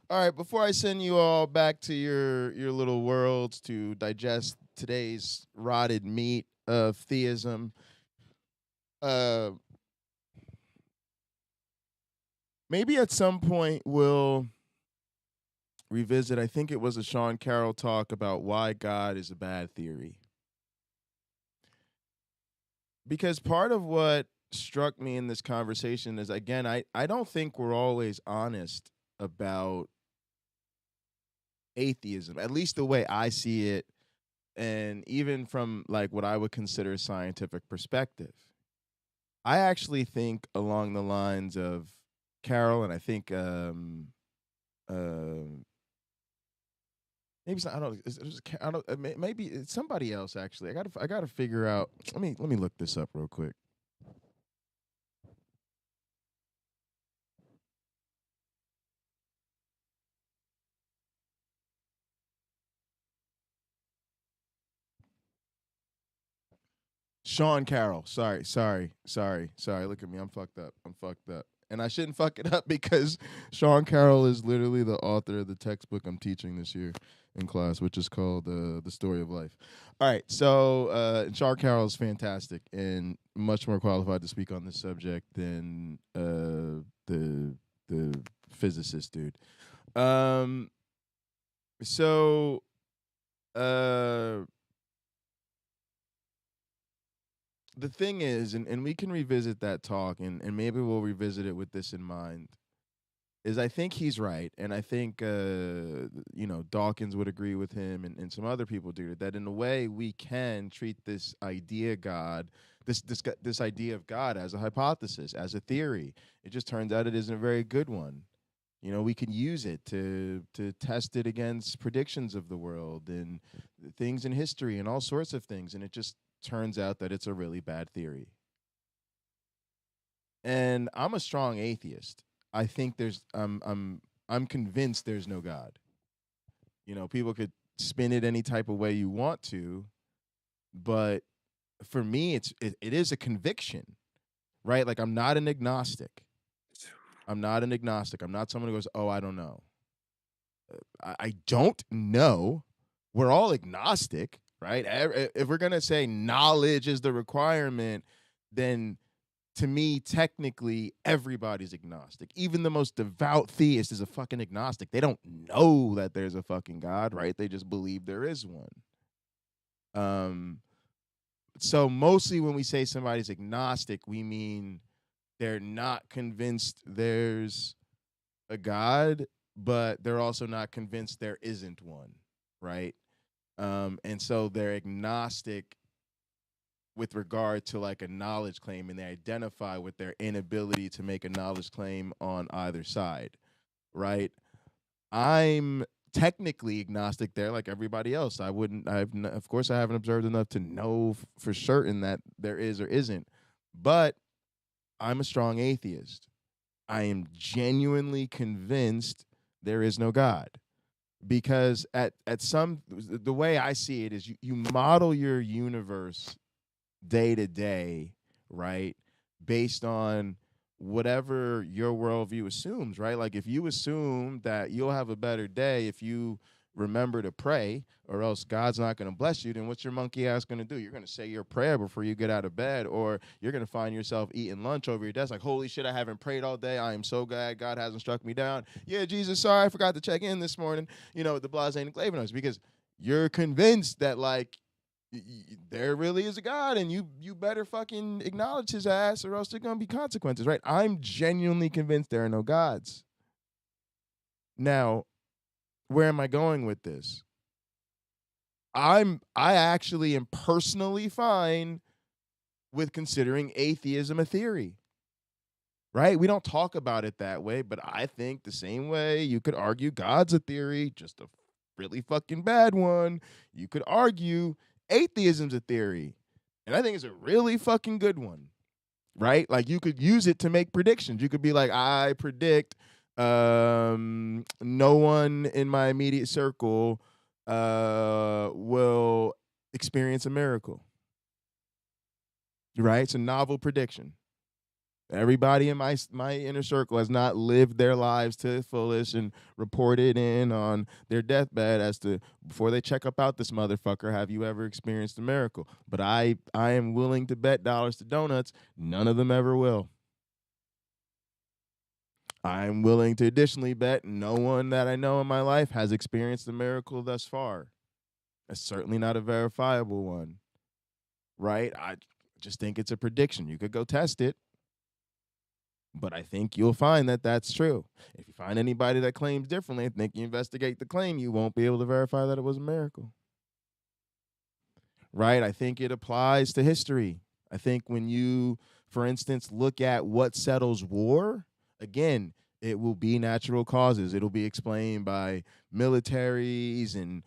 All right, before I send you all back to your little worlds to digest today's rotted meat of theism, maybe at some point we'll revisit, I think it was a Sean Carroll talk about why God is a bad theory. Because part of what struck me in this conversation is, again, I don't think we're always honest about atheism, at least the way I see it, and even from like what I would consider a scientific perspective. I actually think along the lines of Carol, and I think maybe it's not, I don't maybe it's somebody else actually. I gotta figure out. Let me look this up real quick. Sean Carroll. Sorry. Look at me. I'm fucked up. And I shouldn't fuck it up because Sean Carroll is literally the author of the textbook I'm teaching this year in class, which is called The Story of Life. All right. So Sean Carroll is fantastic and much more qualified to speak on this subject than the physicist dude. the thing is, and we can revisit that talk, and maybe we'll revisit it with this in mind, is I think he's right, and I think Dawkins would agree with him, and some other people do, that in a way we can treat this idea this idea of God as a hypothesis, as a theory. It just turns out it isn't a very good one. We can use it to test it against predictions of the world and things in history and all sorts of things, and it just turns out that it's a really bad theory. And I'm a strong atheist. I think I'm convinced there's no God. People could spin it any type of way you want to, but for me, it is a conviction, right? Like, I'm not an agnostic. I'm not someone who goes, oh, I don't know. I don't know. We're all agnostic, right? If we're going to say knowledge is the requirement, then to me, technically, everybody's agnostic. Even the most devout theist is a fucking agnostic. They don't know that there's a fucking God, right? They just believe there is one. So mostly when we say somebody's agnostic, we mean they're not convinced there's a God, but they're also not convinced there isn't one, right? And so they're agnostic with regard to like a knowledge claim, and they identify with their inability to make a knowledge claim on either side, right? I'm technically agnostic there like everybody else. Of course I haven't observed enough to know for certain that there is or isn't, but I'm a strong atheist. I am genuinely convinced there is no God. Because the way I see it is you model your universe day to day, right? Based on whatever your worldview assumes, right? Like, if you assume that you'll have a better day if you remember to pray, or else God's not going to bless you, then what's your monkey ass going to do? You're going to say your prayer before you get out of bed, or you're going to find yourself eating lunch over your desk like, holy shit, I haven't prayed all day. I am so glad God hasn't struck me down. Yeah, Jesus, sorry, I forgot to check in this morning, the blase and Clavinos, because you're convinced that, like, there really is a God, and you better fucking acknowledge his ass, or else there's going to be consequences, right? I'm genuinely convinced there are no gods. Now, where am I going with this? I actually am personally fine with considering atheism a theory, right? We don't talk about it that way, but I think the same way you could argue God's a theory, just a really fucking bad one, you could argue atheism's a theory, and I think it's a really fucking good one, right? Like, you could use it to make predictions. You could be like, I predict no one in my immediate circle will experience a miracle, right? It's a novel prediction. Everybody in my inner circle has not lived their lives to the fullest and reported in on their deathbed as to, before they check up out this motherfucker, have you ever experienced a miracle? But I am willing to bet dollars to donuts, none of them ever will. I'm willing to additionally bet no one that I know in my life has experienced a miracle thus far. That's certainly not a verifiable one, right? I just think it's a prediction. You could go test it, but I think you'll find that that's true. If you find anybody that claims differently, I think you investigate the claim, you won't be able to verify that it was a miracle, right? I think it applies to history. I think when you, for instance, look at what settles war, again, it will be natural causes. It'll be explained by militaries and,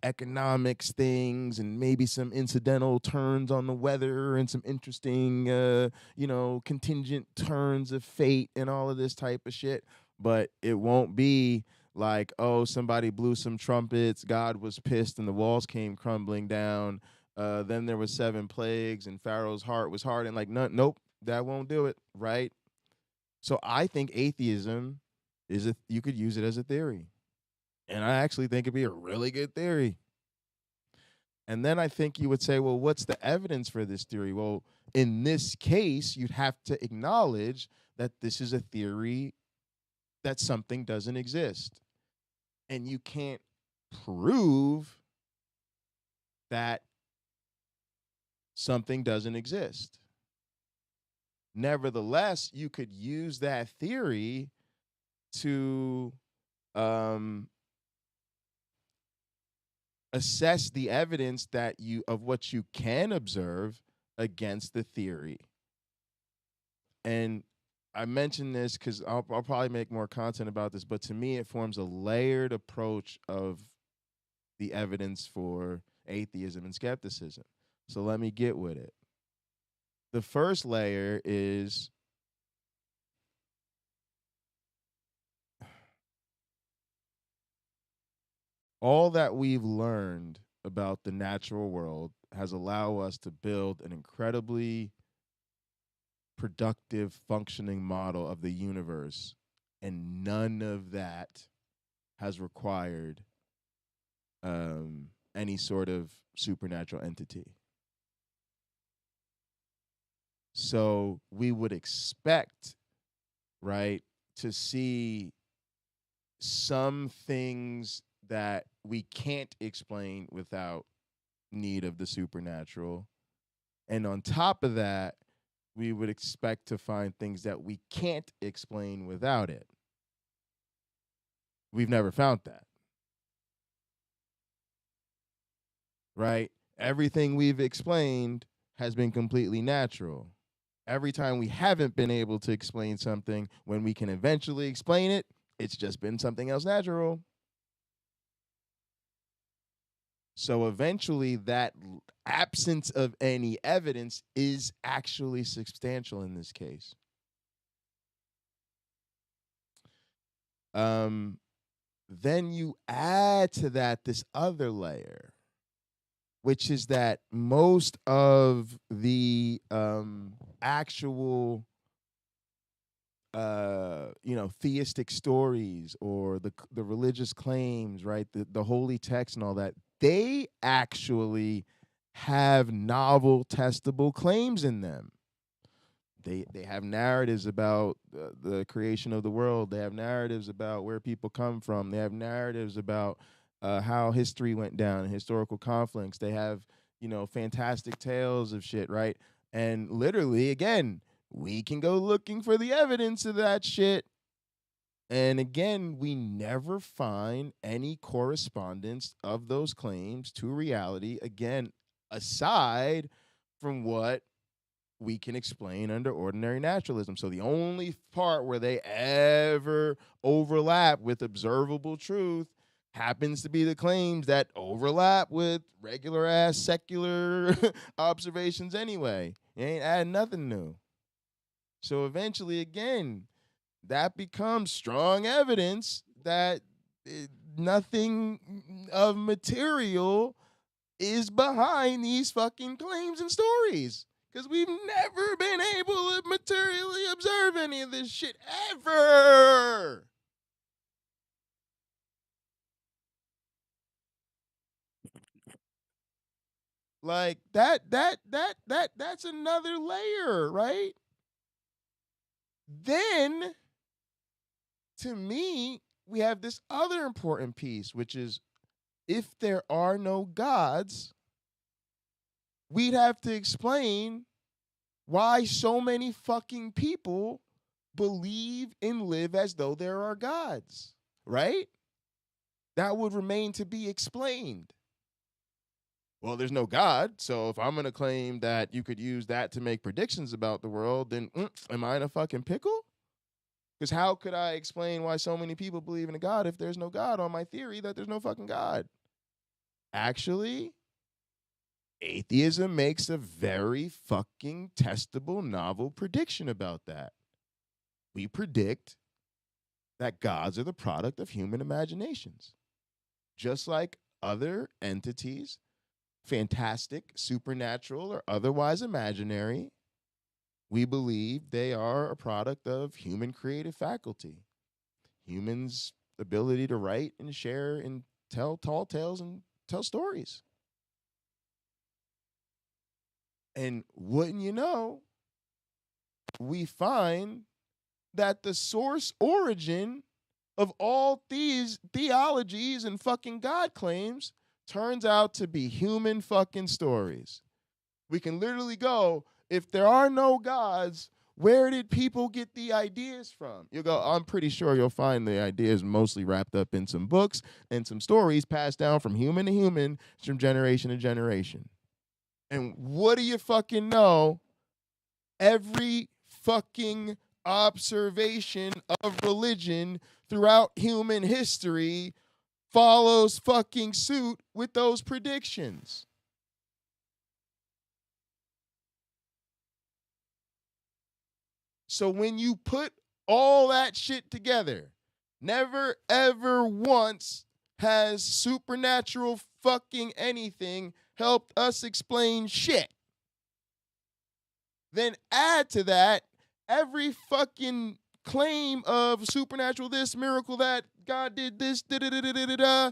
economics things, and maybe some incidental turns on the weather and some interesting, contingent turns of fate and all of this type of shit. But it won't be like, oh, somebody blew some trumpets, God was pissed, and the walls came crumbling down. Then there was 7 plagues, and Pharaoh's heart was hardened. Like, nope, that won't do it, right? So I think atheism you could use it as a theory. And I actually think it'd be a really good theory. And then I think you would say, well, what's the evidence for this theory? Well, in this case, you'd have to acknowledge that this is a theory that something doesn't exist. And you can't prove that something doesn't exist. Nevertheless, you could use that theory to assess the evidence that of what you can observe against the theory. And I mention this because I'll probably make more content about this, but to me, it forms a layered approach of the evidence for atheism and skepticism. So let me get with it. The first layer is all that we've learned about the natural world has allowed us to build an incredibly productive, functioning model of the universe, and none of that has required any sort of supernatural entity. So we would expect, right, to see some things that we can't explain without need of the supernatural. And on top of that, we would expect to find things that we can't explain without it. We've never found that. Right? Everything we've explained has been completely natural. Every time we haven't been able to explain something, when we can eventually explain it, it's just been something else natural. So eventually that absence of any evidence is actually substantial in this case. Then you add to that this other layer, which is that most of the actual theistic stories or the religious claims, right, the holy text and all that, they actually have novel, testable claims in them. They have narratives about the creation of the world. They have narratives about where people come from. They have narratives about how history went down, historical conflicts. They have, fantastic tales of shit, right? And literally, again, we can go looking for the evidence of that shit. And again, we never find any correspondence of those claims to reality, again, aside from what we can explain under ordinary naturalism. So the only part where they ever overlap with observable truth happens to be the claims that overlap with regular ass secular observations anyway. You ain't adding nothing new. So eventually, again, that becomes strong evidence that nothing of material is behind these fucking claims and stories. Because we've never been able to materially observe any of this shit ever. Like that's another layer, right? Then, to me, we have this other important piece, which is if there are no gods, we'd have to explain why so many fucking people believe and live as though there are gods, right? That would remain to be explained. Well, there's no God, so if I'm going to claim that you could use that to make predictions about the world, then am I in a fucking pickle? Because how could I explain why so many people believe in a God if there's no God on my theory that there's no fucking God? Actually, atheism makes a very fucking testable, novel prediction about that. We predict that gods are the product of human imaginations. Just like other entities, fantastic, supernatural, or otherwise imaginary, we believe they are a product of human creative faculty. Humans' ability to write and share and tell tall tales and tell stories. And wouldn't you know, we find that the source origin of all these theologies and fucking God claims turns out to be human fucking stories. We can literally go, if there are no gods, where did people get the ideas from? You'll go, I'm pretty sure you'll find the ideas mostly wrapped up in some books and some stories passed down from human to human, from generation to generation. And what do you fucking know? Every fucking observation of religion throughout human history follows fucking suit with those predictions. So when you put all that shit together, never ever once has supernatural fucking anything helped us explain shit. Then add to that every fucking claim of supernatural this, miracle that, God did this, da-da-da-da-da-da.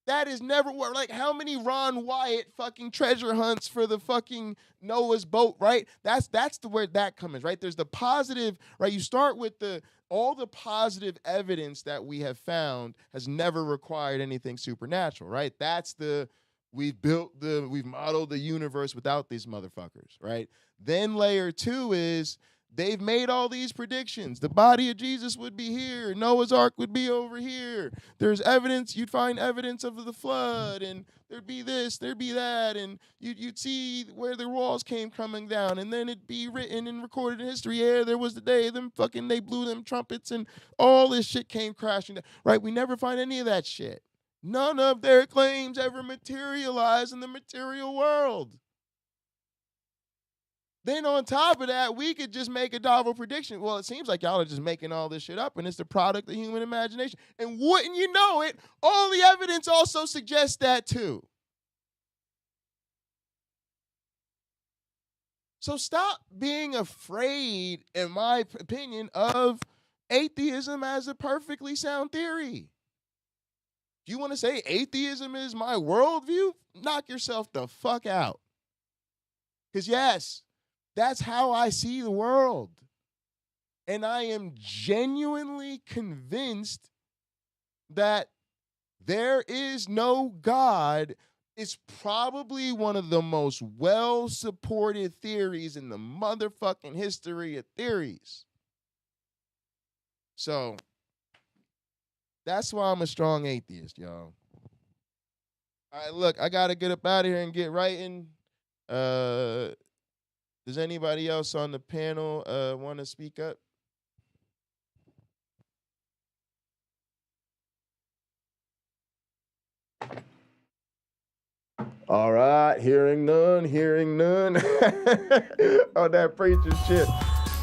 That is never what, like, how many Ron Wyatt fucking treasure hunts for the fucking Noah's boat, right? That's the where that comes, right? There's the positive, right? You start with all the positive evidence that we have found has never required anything supernatural, right? That's we've modeled the universe without these motherfuckers, right? Then layer 2 is they've made all these predictions. The body of Jesus would be here. Noah's Ark would be over here. There's evidence. You'd find evidence of the flood, and there'd be this, there'd be that, and you'd see where the walls came coming down, and then it'd be written and recorded in history. Yeah, there was the day they blew them trumpets, and all this shit came crashing down. Right? We never find any of that shit. None of their claims ever materialize in the material world. Then on top of that, we could just make a novel prediction. Well, it seems like y'all are just making all this shit up, and it's the product of human imagination. And wouldn't you know it, all the evidence also suggests that too. So stop being afraid, in my opinion, of atheism as a perfectly sound theory. If you want to say atheism is my worldview, knock yourself the fuck out. Because yes, that's how I see the world. And I am genuinely convinced that there is no God. It's probably one of the most well-supported theories in the motherfucking history of theories. So that's why I'm a strong atheist, y'all. All right, look, I got to get up out of here and get writing. Does anybody else on the panel want to speak up? All right, hearing none. Oh, that preacher shit.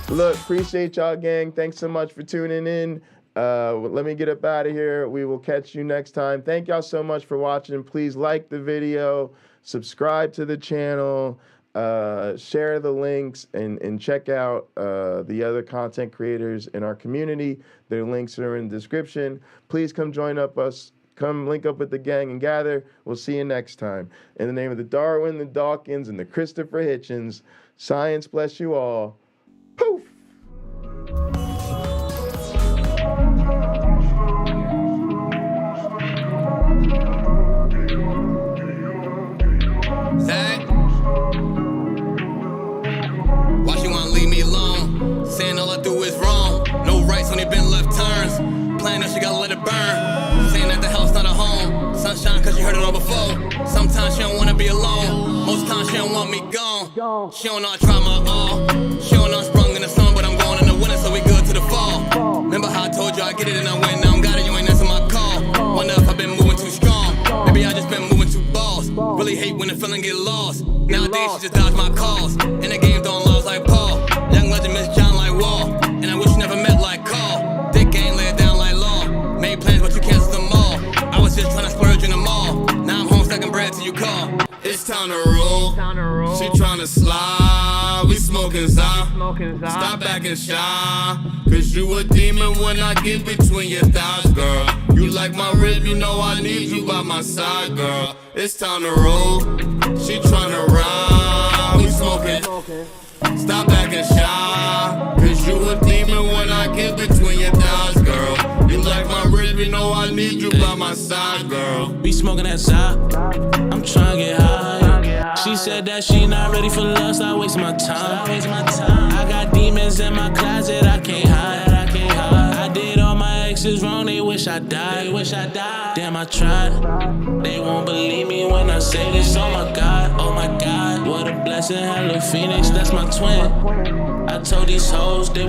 Look, appreciate y'all, gang. Thanks so much for tuning in. Let me get up out of here. We will catch you next time. Thank y'all so much for watching. Please like the video, subscribe to the channel, share the links, and check out the other content creators in our community. Their links are in the description. Please come join us. Come link up with the gang and gather. We'll see you next time. In the name of the Darwin, the Dawkins, and the Christopher Hitchens, science bless you all. Poof! Zach? Why she wanna leave me alone? Saying all I do is wrong. No rights when they been left turns. Playing that she gotta let it burn. Saying that the house not a home. Sunshine cause you heard it all before. Sometimes she don't wanna be alone. Most times she don't want me gone. She don't know I try my all. She don't know I sprung in the sun, but I'm going in the winter, so we good to the fall. Remember how I told you I get it and I win. Now I'm got it, you ain't answer my call. Wonder if I've been moving too strong. Maybe I just been moving too balls. Really hate when the feeling get lost. Nowadays she just dodge my calls. In the game throwing laws like Paul. Young legend Miss John like Wall. And I wish you never met like Carl. Dick game lay it down like law. Made plans but you canceled them all. I was just trying to splurge in the mall. Now I'm home stacking bread till you call. It's time to roll. She tryna slide. We smoking Zah. Stop acting shy. Cause you a demon when I get between your thighs, girl. You like my rib, you know I need you by my side, girl. It's time to roll. She tryna ride. We smoking. Stop acting shy. Cause you a demon when I get between your thighs, girl. You like my rib, you know I need you by my side, girl. We smoking that side. I'm tryna get high. She said that she not ready for love, so I waste my time. I got demons in my closet, I can't hide. I did all my exes wrong, they wish I died. Damn, I tried. They won't believe me when I say this. Oh my God, what a blessing. Hello, Phoenix, that's my twin. I told these hoes they